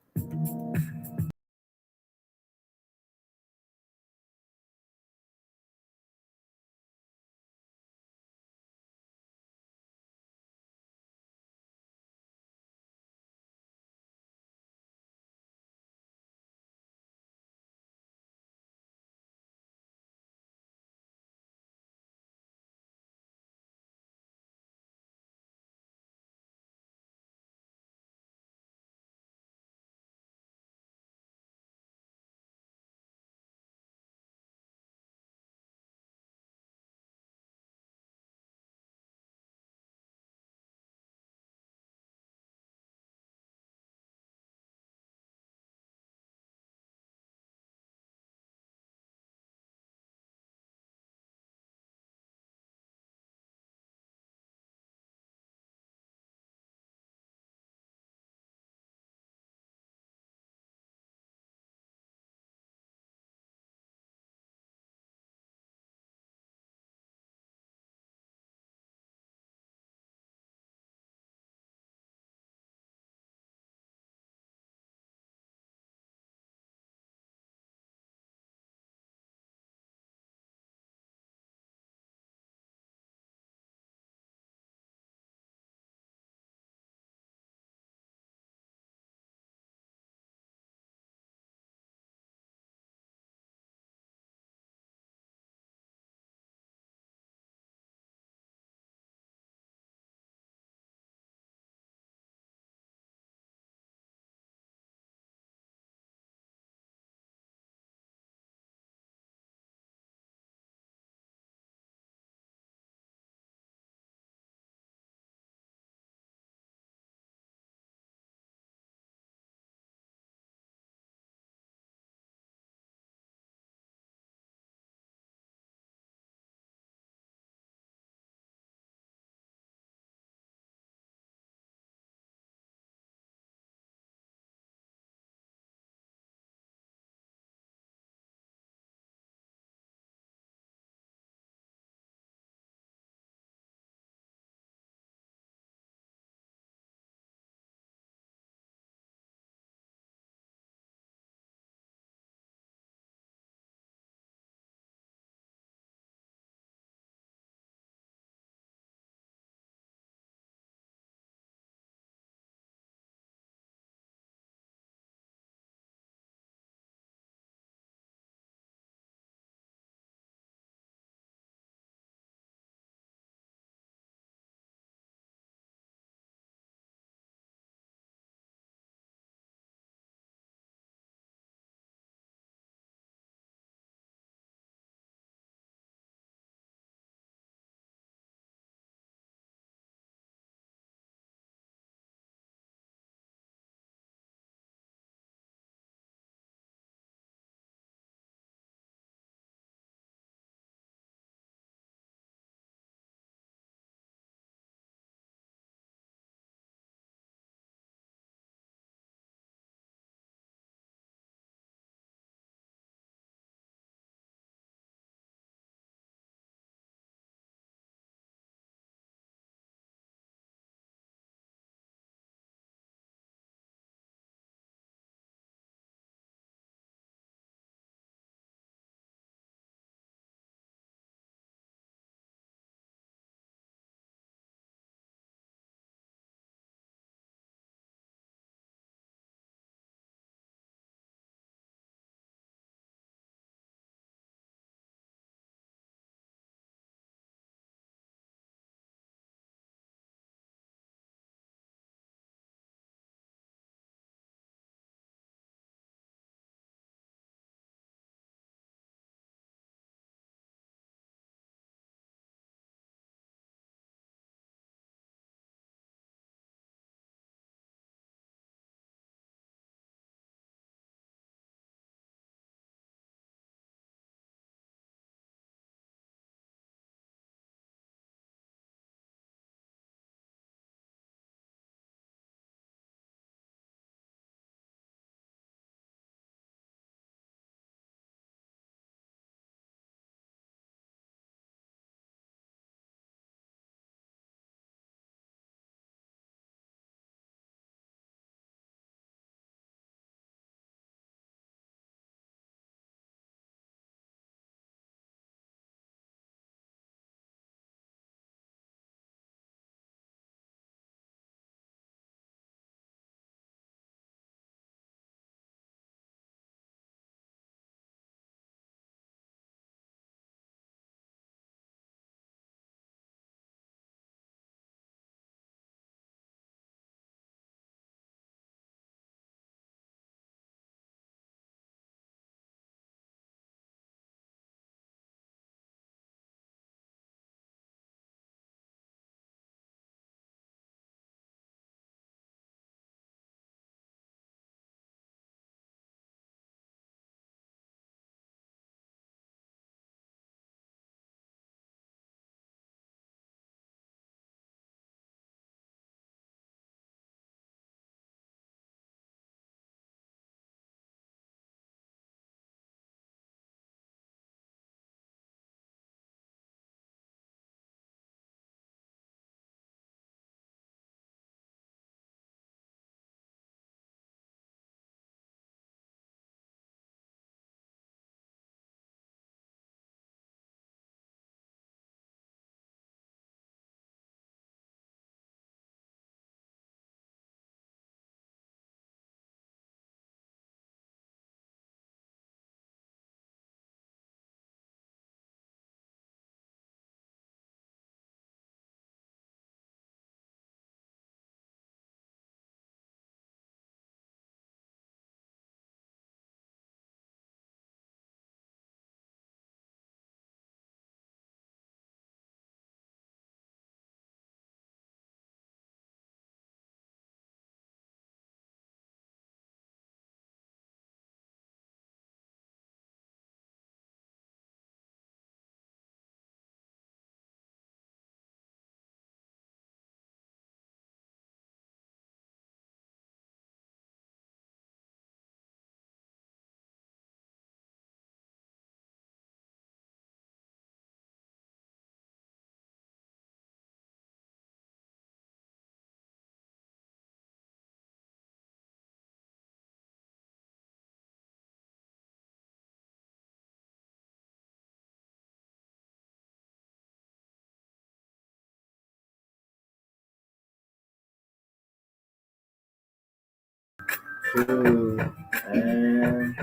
S3: 2. And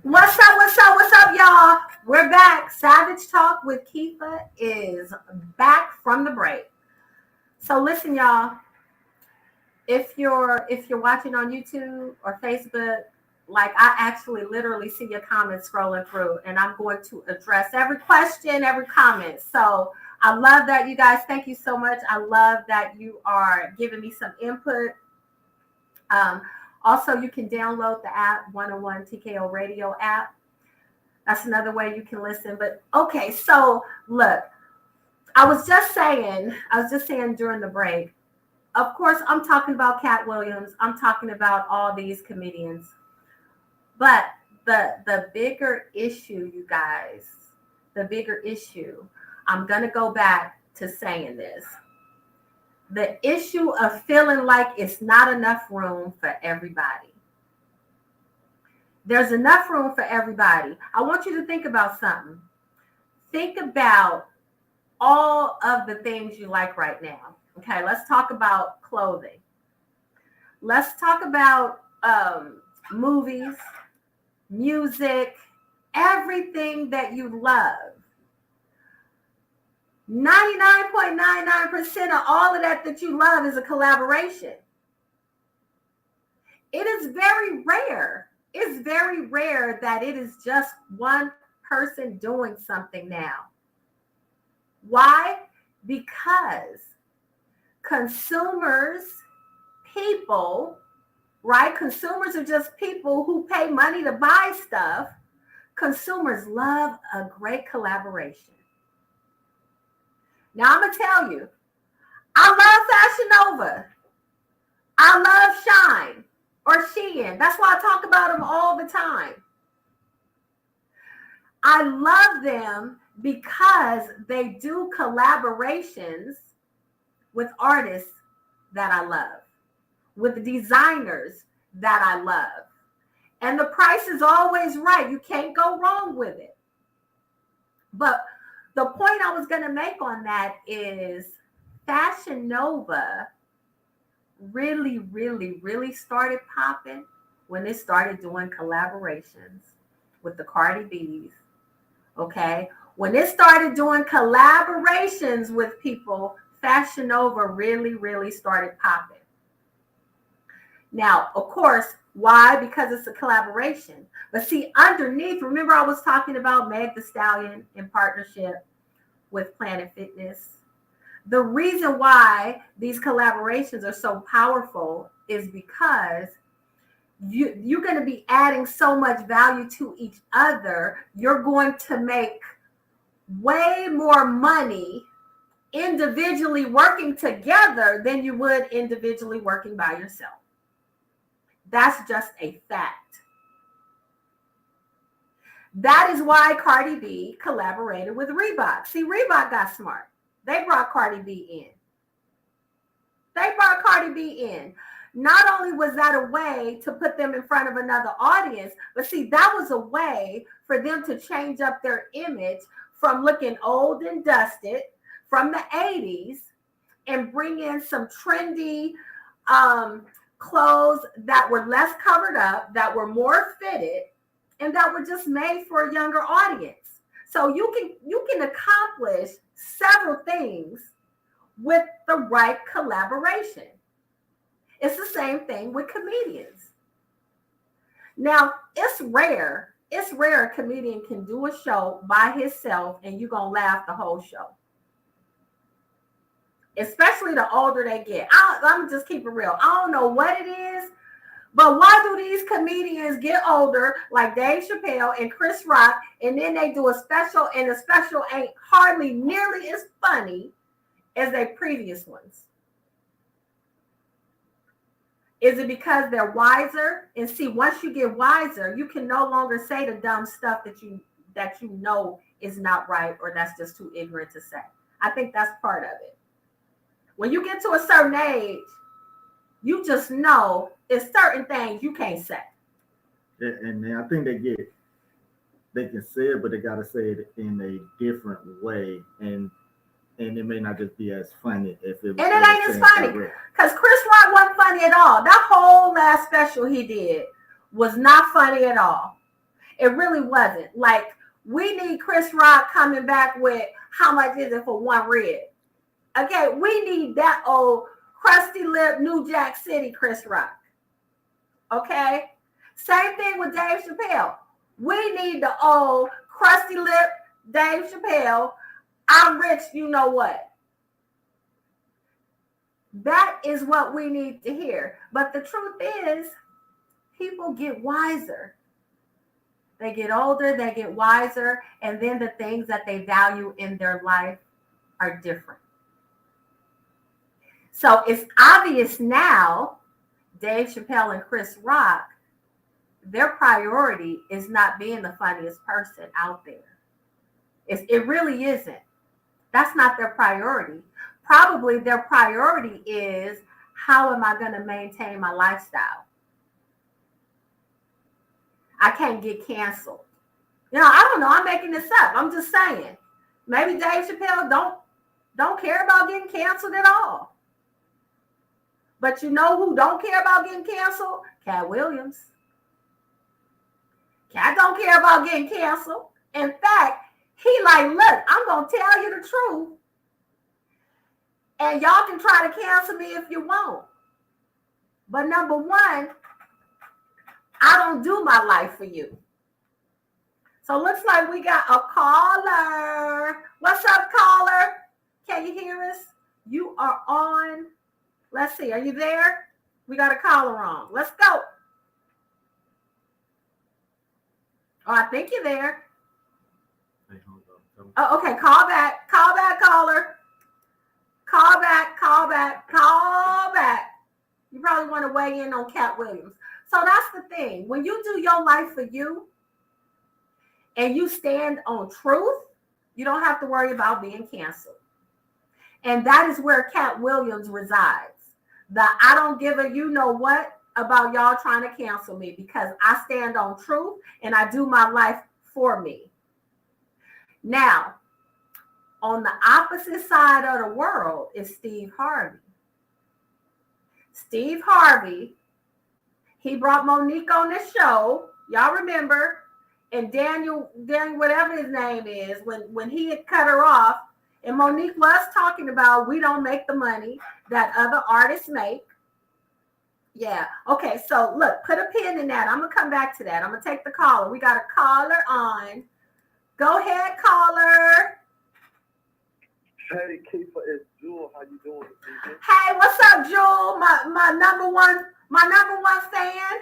S2: What's up, y'all? We're back. Savage Talk with Keefa is back from the break. So listen, y'all. If you're watching on YouTube or Facebook, like I actually literally see your comments scrolling through, and I'm going to address every question, every comment. So I love that, you guys. Thank you so much. I love that you are giving me some input. Also, you can download the app, 101 TKO Radio app. That's another way you can listen. But okay, so look, I was just saying during the break, of course, I'm talking about Katt Williams. I'm talking about all these comedians. But the bigger issue, you guys, I'm going to go back to saying this. The issue of feeling like it's not enough room for everybody. There's enough room for everybody. I want you to think about something. Think about all of the things you like right now. Okay, let's talk about clothing. Let's talk about movies, music, everything that you love. 99.99% of all of that you love is a collaboration. It is very rare. It's very rare that it is just one person doing something now. Why? Because consumers, people, right? Consumers are just people who pay money to buy stuff. Consumers love a great collaboration. Now, I'm going to tell you, I love Fashion Nova. I love Shine or Shein. That's why I talk about them all the time. I love them because they do collaborations with artists that I love, with designers that I love. And the price is always right. You can't go wrong with it. But the point I was going to make on that is Fashion Nova really, really, really started popping when they started doing collaborations with the Cardi B's. Okay. When it started doing collaborations with people, Fashion Nova really, really started popping. Now, of course, why? Because it's a collaboration. But see, underneath, remember I was talking about Meg Thee Stallion in partnership with Planet Fitness. The reason why these collaborations are so powerful is because you're going to be adding so much value to each other. You're going to make way more money individually working together than you would individually working by yourself. That's just a fact. That is why Cardi B collaborated with Reebok. See, Reebok got smart. They brought Cardi B in. Not only was that a way to put them in front of another audience, but see, that was a way for them to change up their image from looking old and dusted from the 80s and bring in some trendy clothes that were less covered up, that were more fitted, and that were just made for a younger audience. So you can accomplish several things with the right collaboration. It's the same thing with comedians. Now, it's rare a comedian can do a show by himself and you're going to laugh the whole show. Especially the older they get. I'm just keep it real. I don't know what it is, but why do these comedians get older like Dave Chappelle and Chris Rock, and then they do a special, and the special ain't hardly nearly as funny as their previous ones? Is it because they're wiser? And see, once you get wiser, you can no longer say the dumb stuff that you know is not right or that's just too ignorant to say. I think that's part of it. When you get to a certain age, you just know there's certain things you can't say.
S3: And I think they can say it, but they got to say it in a different way. And and it may not just be as funny if it was.
S2: And it ain't as funny because Chris Rock wasn't funny at all. That whole last special he did was not funny at all. It really wasn't. Like, we need Chris Rock coming back with how much is it for one rib? Okay, we need that old crusty lip New Jack City Chris Rock. Okay? Same thing with Dave Chappelle. We need the old crusty lip Dave Chappelle. I'm rich, you know what? That is what we need to hear. But the truth is, people get wiser. They get older, they get wiser, and then the things that they value in their life are different. So it's obvious now, Dave Chappelle and Chris Rock, their priority is not being the funniest person out there. It really isn't. That's not their priority. Probably their priority is, how am I going to maintain my lifestyle? I can't get canceled. I don't know. I'm making this up. I'm just saying. Maybe Dave Chappelle don't care about getting canceled at all. But you know who don't care about getting canceled? Katt Williams. Katt don't care about getting canceled. In fact, he like, look, I'm going to tell you the truth. And y'all can try to cancel me if you want. But number one, I don't do my life for you. So looks like we got a caller. What's up, caller? Can you hear us? You are on. Let's see. Are you there? We got a caller on. Let's go. Oh, I think you're there. Oh, okay. Call back. Call back, caller. Call back. Call back. Call back. You probably want to weigh in on Katt Williams. So that's the thing. When you do your life for you and you stand on truth, you don't have to worry about being canceled. And that is where Katt Williams resides. I don't give a you know what about y'all trying to cancel me, because I stand on truth and I do my life for me. Now, on the opposite side of the world is Steve Harvey. Steve Harvey, he brought Monique on this show. Y'all remember? And Daniel, whatever his name is, when he had cut her off, and Monique was talking about, we don't make the money that other artists make. Yeah. Okay. So look, put a pin in that. I'm going to come back to that. I'm going to take the caller. We got a caller on. Go ahead, caller.
S4: Hey, Keefa, it's Jewel. How you doing this evening?
S2: Hey, what's up, Jewel? My number one fan.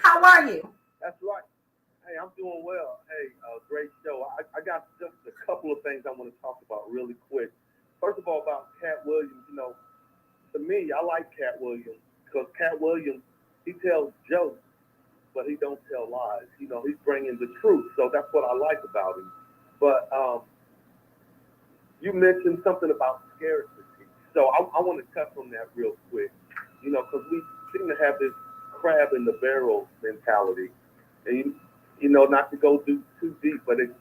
S2: How are you?
S4: That's right. Hey, I'm doing well. Hey, great show. I got just a couple of things I want to talk about really quick. First of all, about Katt Williams. To me, I like Katt Williams because Katt Williams, he tells jokes, but he don't tell lies. He's bringing the truth. So that's what I like about him. But you mentioned something about scarcity. So I want to touch on that real quick, because we seem to have this crab in the barrel mentality. And, not to go too deep, but it,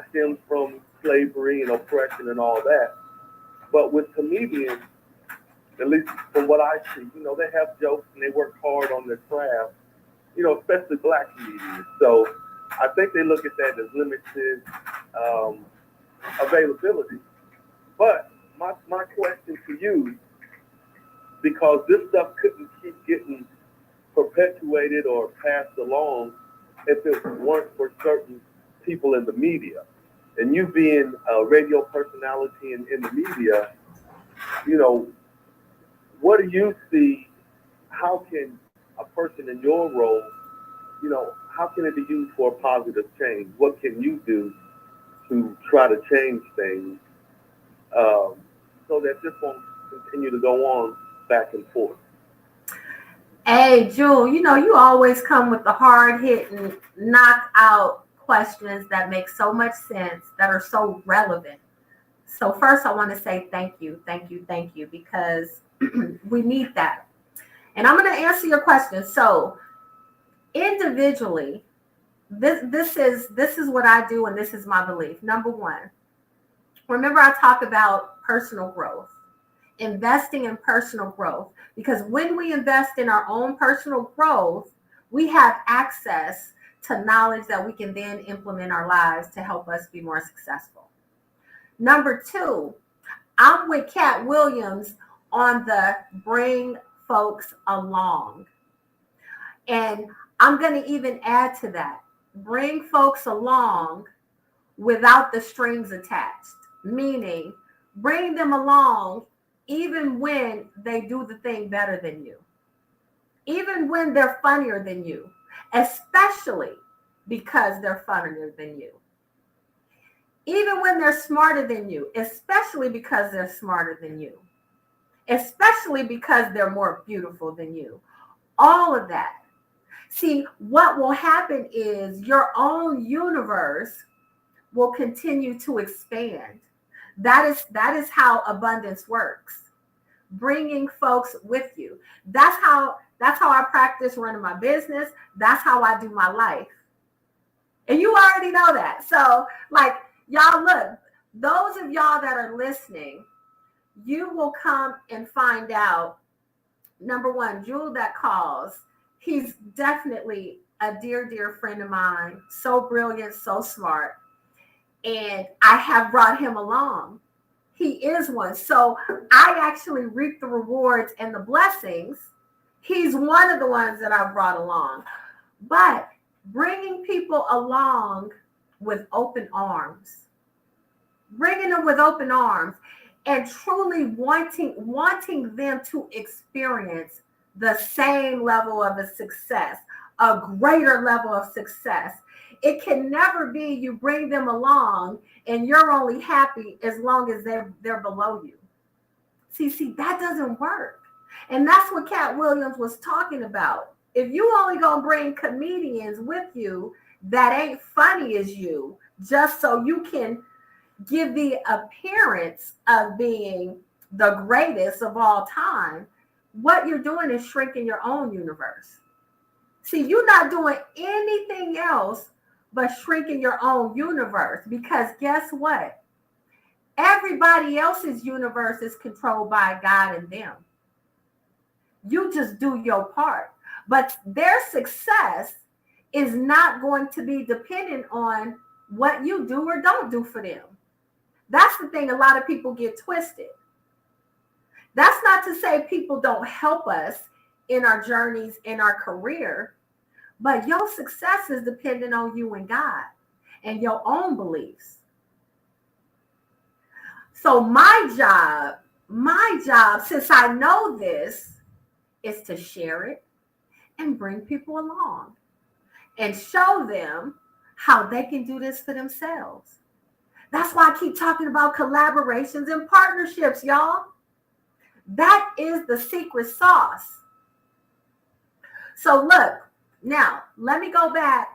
S4: stems from slavery and oppression and all that. But with comedians, at least from what I see, they have jokes and they work hard on their craft, especially black comedians. So I think they look at that as limited availability. But my question to you, because this stuff couldn't keep getting perpetuated or passed along if it weren't for certain people in the media. And you being a radio personality in the media, what do you see? How can a person in your role, how can it be used for a positive change? What can you do to try to change things so that this won't continue to go on back and forth?
S2: Hey, Jewel, you always come with the hard-hitting, knock-out questions that make so much sense, that are so relevant. So first, I want to say thank you, because we need that. And I'm going to answer your question. So individually, this is what I do, and this is my belief. Number one, Remember, I talked about personal growth, investing in personal growth, because when we invest in our own personal growth, we have access to knowledge that we can then implement in our lives to help us be more successful. Number two, I'm with Katt Williams on the bring folks along. And I'm going to even add to that, bring folks along without the strings attached, meaning bring them along even when they do the thing better than you, even when they're funnier than you, especially because they're funnier than you, even when they're smarter than you, especially because they're smarter than you, especially because they're more beautiful than you. All of that. See, what will happen is your own universe will continue to expand. That is how abundance works. Bringing folks with you. That's how I practice running my business. That's how I do my life. And you already know that. So, like, y'all, look, those of y'all that are listening, you will come and find out. Number one, Jewel that calls, he's definitely a dear friend of mine. So brilliant, so smart. And I have brought him along. He is one. So I actually reap the rewards and the blessings. He's one of the ones that I've brought along. But bringing people along with open arms, bringing them with open arms, and truly wanting them to experience the same level of a success, a greater level of success. It can never be you bring them along and you're only happy as long as they're below you. See, that doesn't work. And that's what Katt Williams was talking about. If you only gonna bring comedians with you that ain't funny as you, just so you can give the appearance of being the greatest of all time, what you're doing is shrinking your own universe. See, you're not doing anything else but shrinking your own universe, because guess what? Everybody else's universe is controlled by God and them. You just do your part. But their success is not going to be dependent on what you do or don't do for them. That's the thing a lot of people get twisted. That's not to say people don't help us in our journeys, in our career, but your success is dependent on you and God and your own beliefs. So my job, since I know this, is to share it and bring people along and show them how they can do this for themselves. That's why I keep talking about collaborations and partnerships, y'all. That is the secret sauce. So look, now let me go back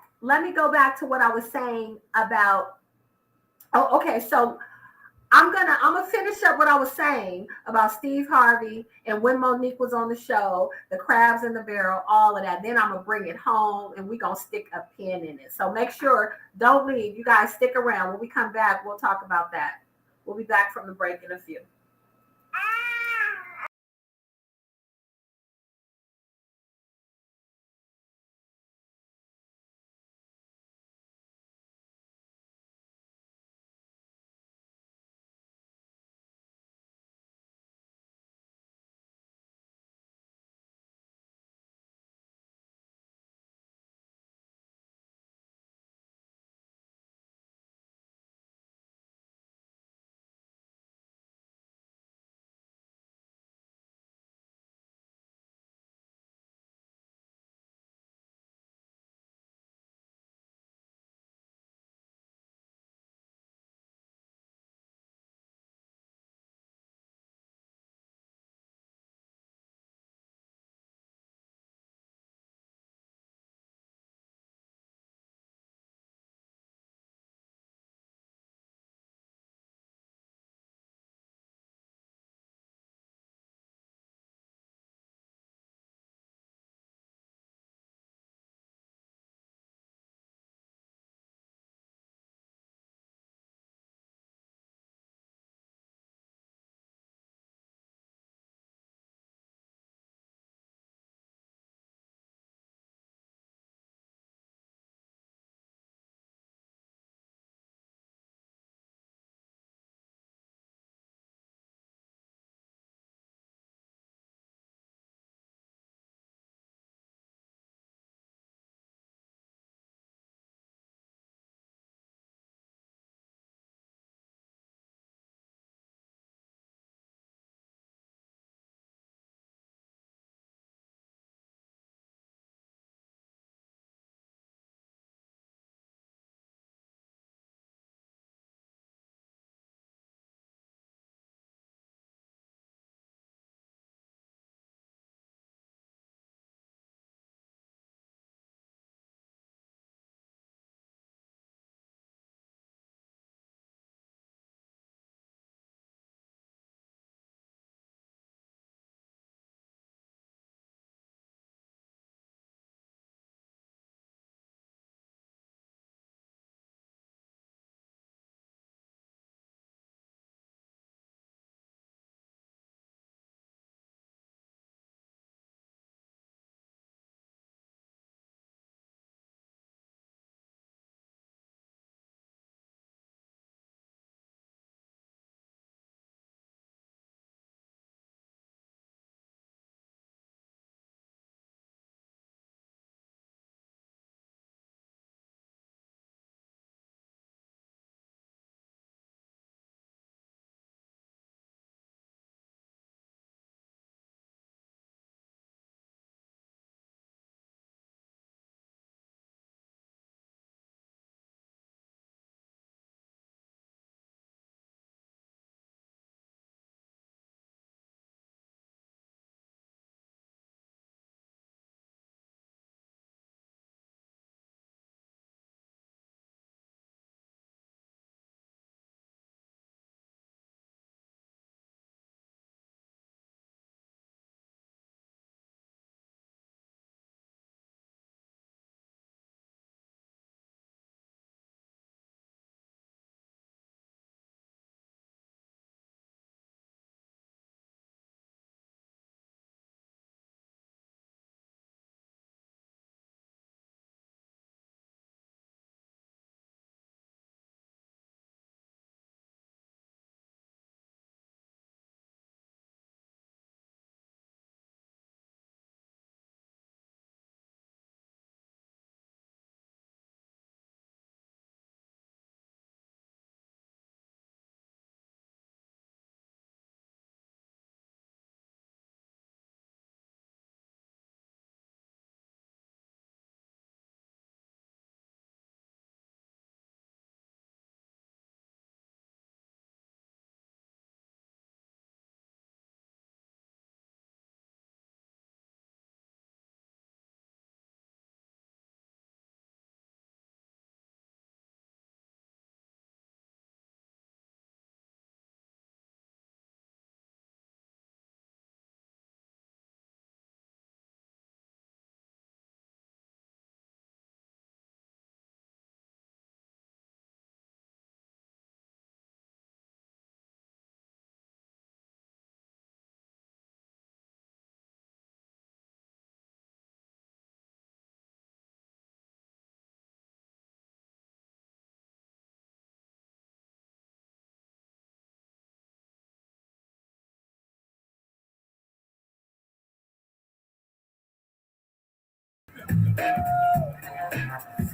S2: to what I was saying about, okay, so I'm gonna finish up what I was saying about Steve Harvey and when Monique was on the show, the crabs in the barrel, all of that. Then I'm gonna bring it home and we're gonna stick a pin in it. So make sure, don't leave. You guys stick around. When we come back, we'll talk about that. We'll be back from the break in a few.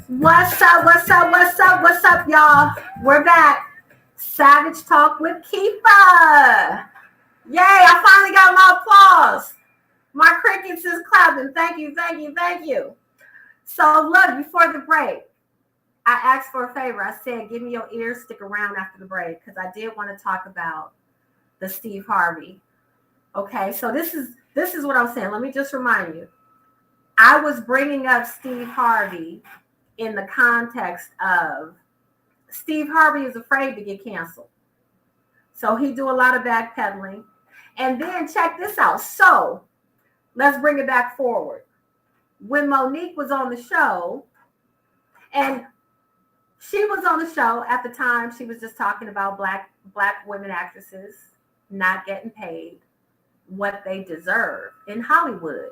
S2: What's up? What's up? What's up? What's up, y'all? We're back. Savage Talk with Keefa. Yay, I finally got my applause. My crickets is clapping. Thank you, thank you, thank you. So look, before the break, I asked for a favor. I said, give me your ears, stick around after the break, because I did want to talk about the Steve Harvey. Okay, so this is what I'm saying. Let me just remind you. I was bringing up Steve Harvey in the context of Steve Harvey is afraid to get canceled. So he do a lot of backpedaling. And then check this out. So let's bring it back forward. When Monique was on the show, and she was on the show at the time, she was just talking about black women actresses not getting paid what they deserve in Hollywood.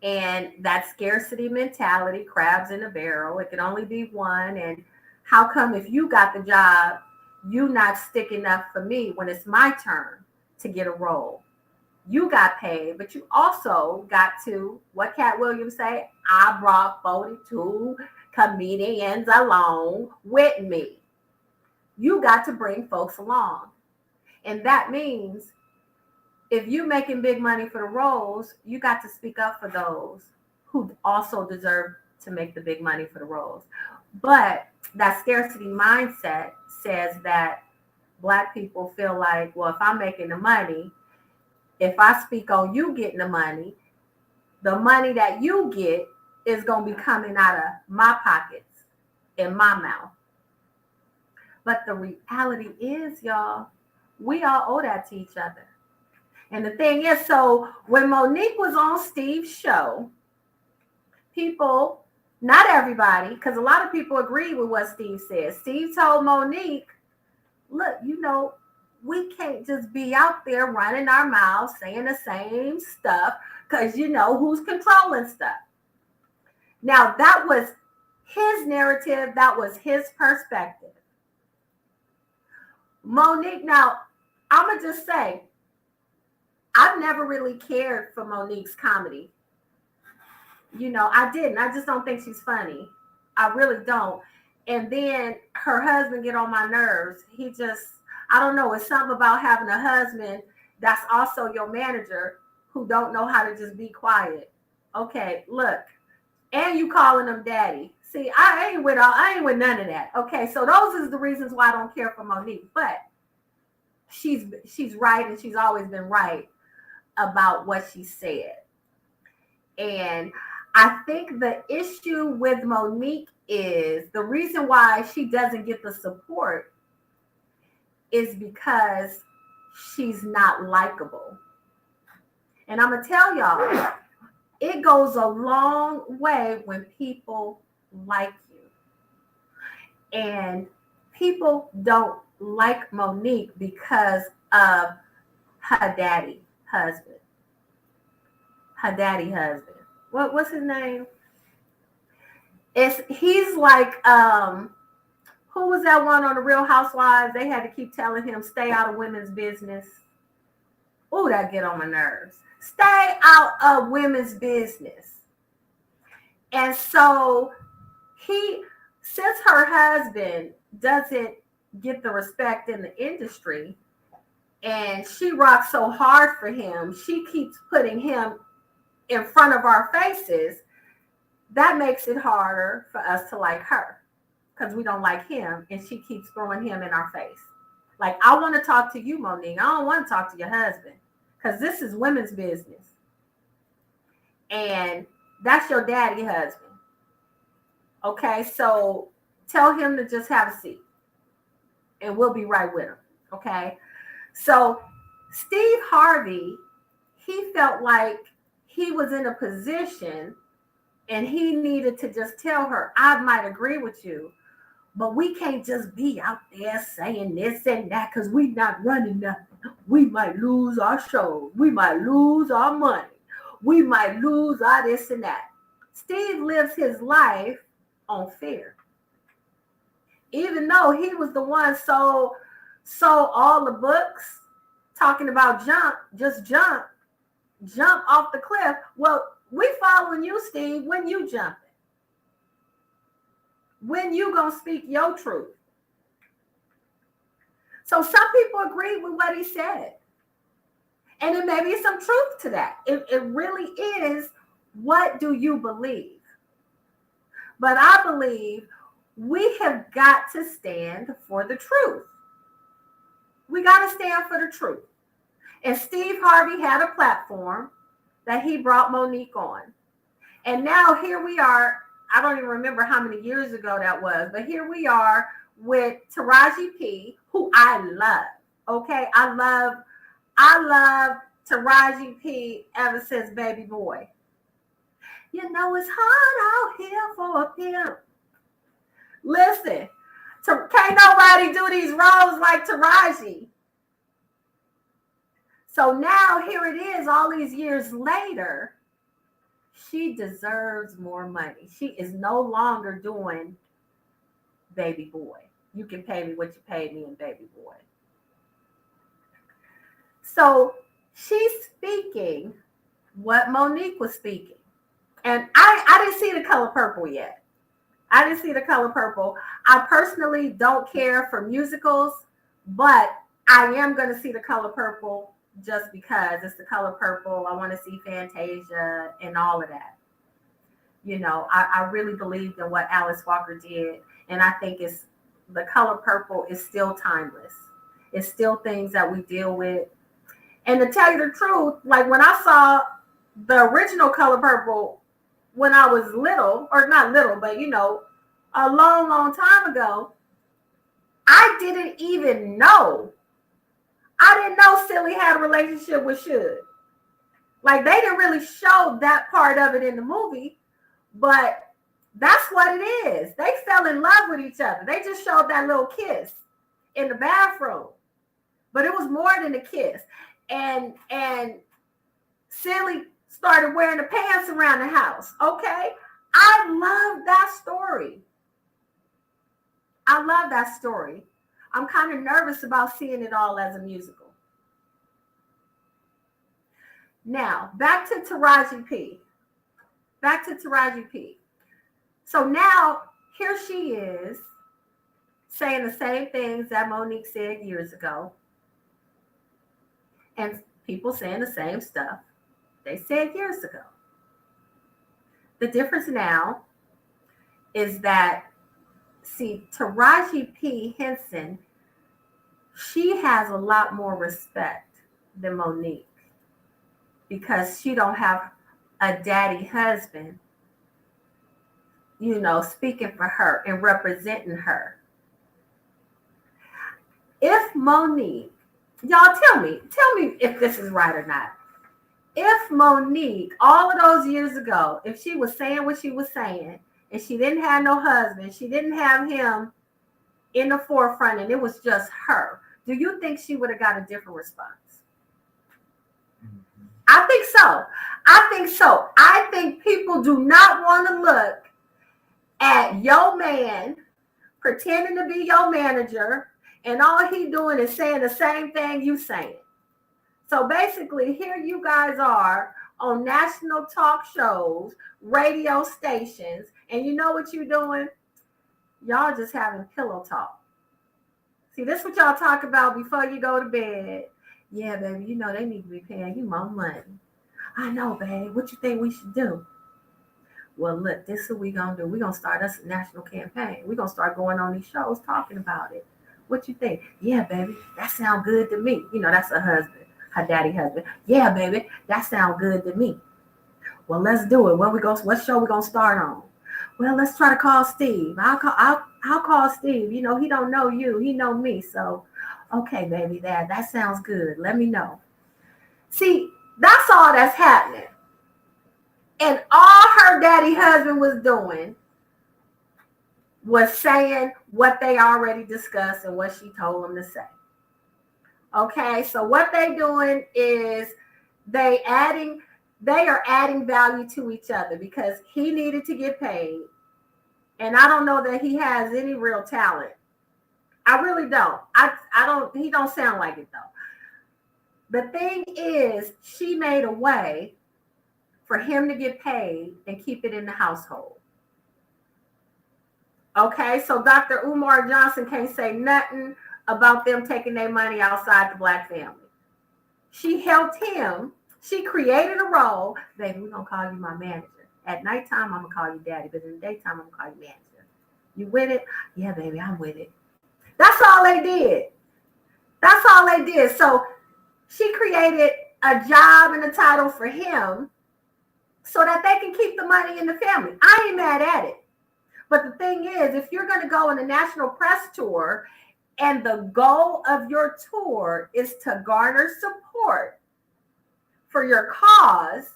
S2: And that scarcity mentality, crabs in a barrel, it can only be one. And how come if you got the job, you not sticking up for me when it's my turn to get a role? You got paid, but you also got to, what Katt Williams say? I brought 42 comedians along with me. You got to bring folks along. And that means if you're making big money for the roles, you got to speak up for those who also deserve to make the big money for the roles. But that scarcity mindset says that Black people feel like, well, if I'm making the money, if I speak on you getting the money that you get is going to be coming out of my pockets, in my mouth. But the reality is, y'all, we all owe that to each other. And the thing is, so when Monique was on Steve's show, people, not everybody, because a lot of people agree with what Steve said. Steve told Monique, look, we can't just be out there running our mouths saying the same stuff because who's controlling stuff. Now, that was his narrative. That was his perspective. Monique, now, I'm going to just say, I've never really cared for Monique's comedy. I didn't. I just don't think she's funny. I really don't. And then her husband get on my nerves. He just, I don't know. It's something about having a husband that's also your manager who don't know how to just be quiet. Okay, look. And you calling him daddy. See, I ain't with none of that. Okay, so those is the reasons why I don't care for Monique. But she's right, and she's always been right about what she said. And I think the issue with Monique is the reason why she doesn't get the support is because she's not likable. And I'm going to tell y'all, it goes a long way when people like you. And people don't like Monique because of her daddy husband. What's his name? He's like, who was that one on the Real Housewives? They had to keep telling him, stay out of women's business. Oh, that get on my nerves. Stay out of women's business. And so since her husband doesn't get the respect in the industry, and she rocks so hard for him, she keeps putting him in front of our faces. That makes it harder for us to like her because we don't like him, and she keeps throwing him in our face. Like, I want to talk to you, Monique. I don't want to talk to your husband because this is women's business. And that's your daddy husband. Okay, so tell him to just have a seat and we'll be right with him. Okay, so Steve Harvey, he felt like he was in a position and he needed to just tell her, I might agree with you, but we can't just be out there saying this and that because we're not running nothing. We might lose our shows. We might lose our money. We might lose our this and that. Steve lives his life on fear. Even though he was the one sold all the books talking about jump off the cliff. Well, We following you, Steve, when you jumping. When you gonna speak your truth. So some people agree with what he said. And there may be some truth to that. It really is, what do you believe? But I believe we have got to stand for the truth. We got to stand for the truth. And Steve Harvey had a platform that he brought Monique on. And now here we are. I don't even remember how many years ago that was, but here we are with Taraji P, who I love. Okay, I love Taraji P ever since Baby Boy. You know it's hard out here for a pimp. Listen, can't nobody do these roles like Taraji. So now here it is, all these years later, she deserves more money. She is no longer doing Baby Boy. You can pay me what you paid me in Baby Boy. So she's speaking what Monique was speaking. And I didn't see The Color Purple yet. I didn't see The Color Purple. I personally don't care for musicals, but I am going to see The Color Purple just because it's The Color Purple. I want to see Fantasia and all of that. You know, I really believed in what Alice Walker did. And I think The Color Purple is still timeless. It's still things that we deal with. And to tell you the truth, like when I saw the original Color Purple when I was little, or not little, but you know, a long, long time ago, I didn't even know. I didn't know Silly had a relationship with Suge. Like they didn't really show that part of it in the movie, but that's what it is. They fell in love with each other. They just showed that little kiss in the bathroom, but it was more than a kiss. And Silly started wearing the pants around the house. Okay. I love that story. I love that story. I'm kind of nervous about seeing it all as a musical. Now, back to Taraji P. So now, here she is saying the same things that Monique said years ago. And people saying the same stuff they said years ago. The difference now is that, see, Taraji P. Henson, she has a lot more respect than Monique because she don't have a daddy husband, you know, speaking for her and representing her. If Monique, y'all tell me if this is right or not. If Monique, all of those years ago, if she was saying what she was saying and she didn't have no husband, she didn't have him in the forefront and it was just her, do you think she would have got a different response? Mm-hmm. I think so. I think people do not want to look at your man pretending to be your manager and all he doing is saying the same thing you saying. So basically, here you guys are on national talk shows, radio stations, and you know what you're doing? Y'all just having pillow talk. See, this is what y'all talk about before you go to bed. Yeah, baby, you know they need to be paying you more money. I know, babe. What you think we should do? Well, look, this is what we're going to do. We're going to start us a national campaign. We're going to start going on these shows talking about it. What you think? Yeah, baby, that sounds good to me. You know, that's her husband, her daddy husband. Yeah, baby, that sounds good to me. Well, let's do it. What show we going to start on? Well, let's try to call Steve. I'll call Steve. You know, he don't know you. He know me. So, okay, baby, that sounds good. Let me know. See, that's all that's happening. And all her daddy husband was doing was saying what they already discussed and what she told him to say. Okay, so what they doing is they are adding value to each other because he needed to get paid. And I don't know that he has any real talent. I really don't. He don't sound like it though. The thing is, she made a way for him to get paid and keep it in the household. Okay, so Dr. Umar Johnson can't say nothing about them taking their money outside the Black family. She helped him. She created a role. Baby, we're going to call you my manager. At nighttime, I'm going to call you daddy, but in the daytime, I'm going to call you manager. You with it? Yeah, baby, I'm with it. That's all they did. That's all they did. So she created a job and a title for him so that they can keep the money in the family. I ain't mad at it. But the thing is, if you're going to go on a national press tour and the goal of your tour is to garner support for your cause,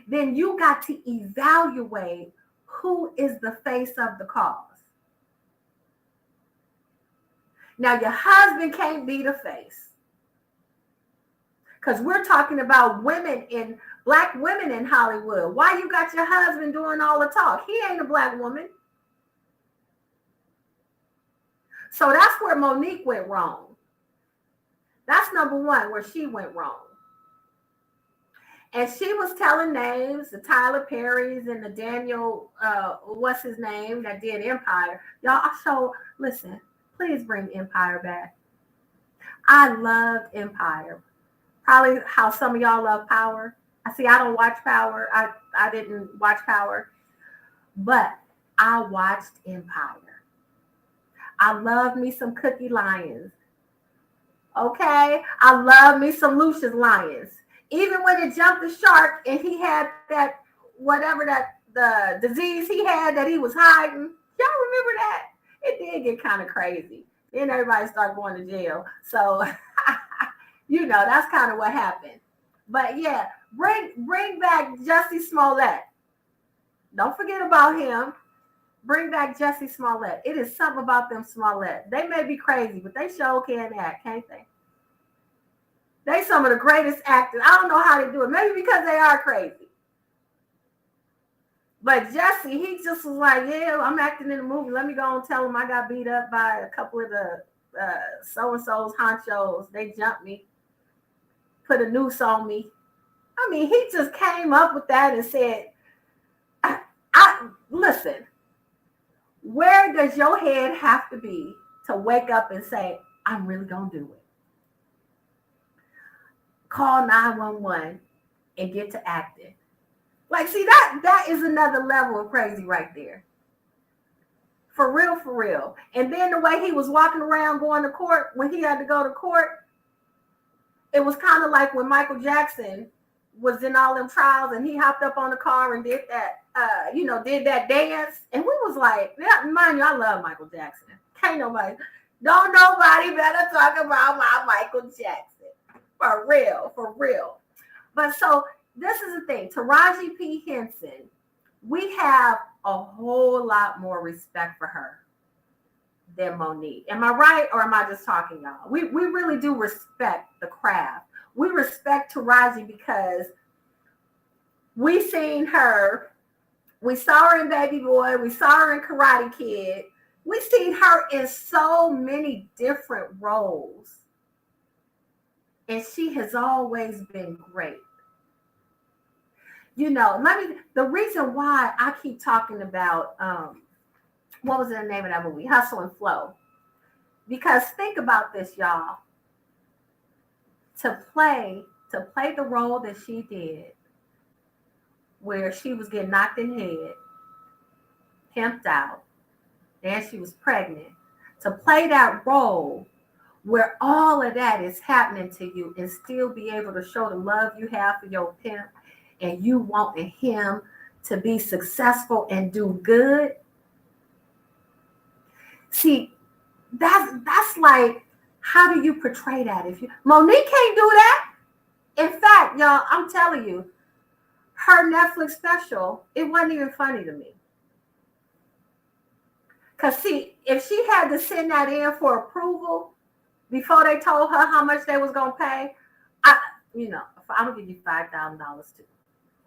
S2: then you got to evaluate who is the face of the cause. Now, your husband can't be the face, because we're talking about Black women in Hollywood. Why you got your husband doing all the talk? He ain't a Black woman. So that's where Monique went wrong. That's number one, where she went wrong. And she was telling names, the Tyler Perrys and the Daniel, what's his name, that did Empire. Y'all, listen, please bring Empire back. I loved Empire. Probably how some of y'all love Power. I don't watch Power. I didn't watch Power. But I watched Empire. I love me some Cookie Lions. Okay? I love me some Lucius Lions. Even when it jumped the shark and he had that, whatever the disease he had that he was hiding. Y'all remember that? It did get kind of crazy. Then everybody started going to jail. So, that's kind of what happened. But yeah, bring back Jussie Smollett. Don't forget about him. Bring back Jussie Smollett. It is something about them Smollett. They may be crazy, but they sure can act, can't they? They some of the greatest actors. I don't know how they do it. Maybe because they are crazy. But Jussie, he just was like, yeah, I'm acting in a movie. Let me go and tell him I got beat up by a couple of the so-and-so's honchos. They jumped me, put a noose on me. I mean, he just came up with that and said, listen, where does your head have to be to wake up and say, I'm really going to do it? Call 911 and get to acting. Like, see, that is another level of crazy right there. For real, for real. And then the way he was walking around going to court, when he had to go to court, it was kind of like when Michael Jackson was in all them trials and he hopped up on the car and did that, did that dance. And we was like, mind you, I love Michael Jackson. Don't nobody better talk about my Michael Jackson. For real, for real. But so this is the thing. Taraji P. Henson, we have a whole lot more respect for her than Monique. Am I right, or am I just talking, y'all? We really do respect the craft. We respect Taraji because we seen her. We saw her in Baby Boy. We saw her in Karate Kid. We seen her in so many different roles. And she has always been great. The reason why I keep talking about, what was the name of that movie? Hustle and Flow. Because think about this, y'all. To play the role that she did, where she was getting knocked in the head, pimped out, and she was pregnant. To play that role where all of that is happening to you and still be able to show the love you have for your pimp and you wanting him to be successful and do good. See, that's like, how do you portray that? Monique can't do that. In fact, y'all, I'm telling you, her Netflix special, it wasn't even funny to me. Because see, if she had to send that in for approval before they told her how much they was going to pay, I'm going to give you $5,000 too,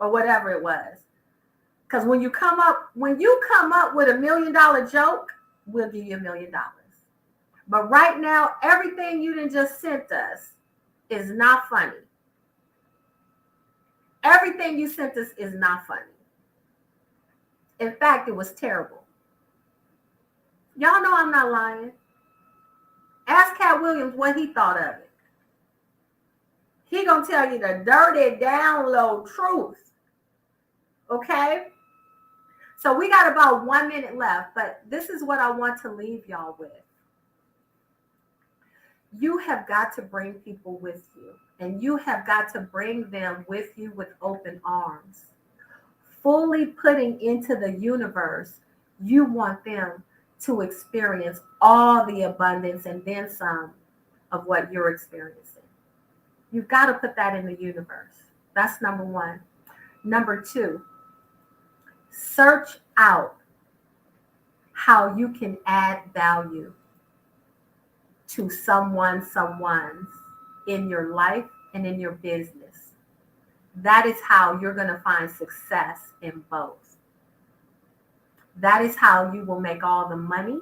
S2: or whatever it was. Because when you come up with $1 million joke, we'll give you $1 million. But right now, everything you done just sent us is not funny. Everything you sent us is not funny. In fact, it was terrible. Y'all know I'm not lying. Ask Katt Williams what he thought of it. He gonna tell you the dirty down low truth. Okay? So we got about 1 minute left, but this is what I want to leave y'all with. You have got to bring people with you, and you have got to bring them with you with open arms. Fully putting into the universe, you want them to experience all the abundance and then some of what you're experiencing. You've got to put that in the universe. That's number one. Number two, search out how you can add value to someone's in your life and in your business. That is how you're going to find success in both. That is how you will make all the money.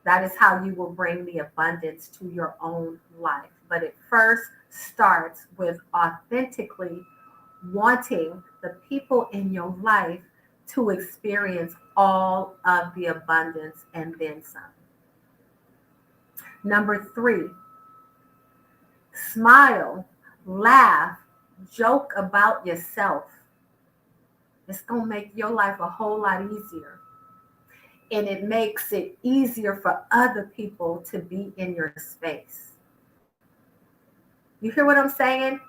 S2: That is how you will bring the abundance to your own life. But it first starts with authentically wanting the people in your life to experience all of the abundance and then some. Number three, smile, laugh, joke about yourself. It's going to make your life a whole lot easier. And it makes it easier for other people to be in your space. You hear what I'm saying?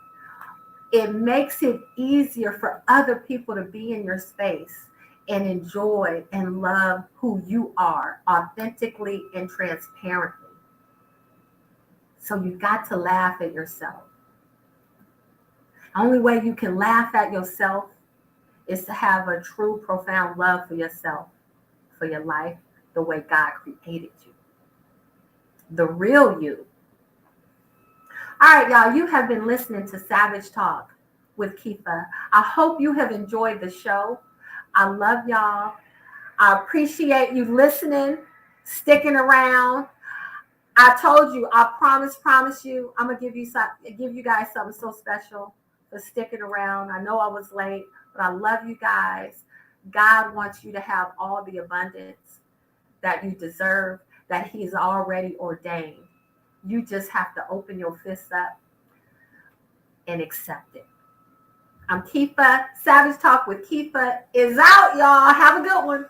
S2: It makes it easier for other people to be in your space and enjoy and love who you are authentically and transparently. So you got to laugh at yourself. The only way you can laugh at yourself is to have a true, profound love for yourself, for your life, the way God created you. The real you. All right, y'all, you have been listening to Savage Talk with Keefa. I hope you have enjoyed the show. I love y'all. I appreciate you listening, sticking around. I told you, I promise you, I'm gonna give you guys something so special for sticking around. I know I was late, but I love you guys. God wants you to have all the abundance that you deserve, that He's already ordained. You just have to open your fists up and accept it. I'm Keefa. Savage Talk with Keefa is out, y'all. Have a good one.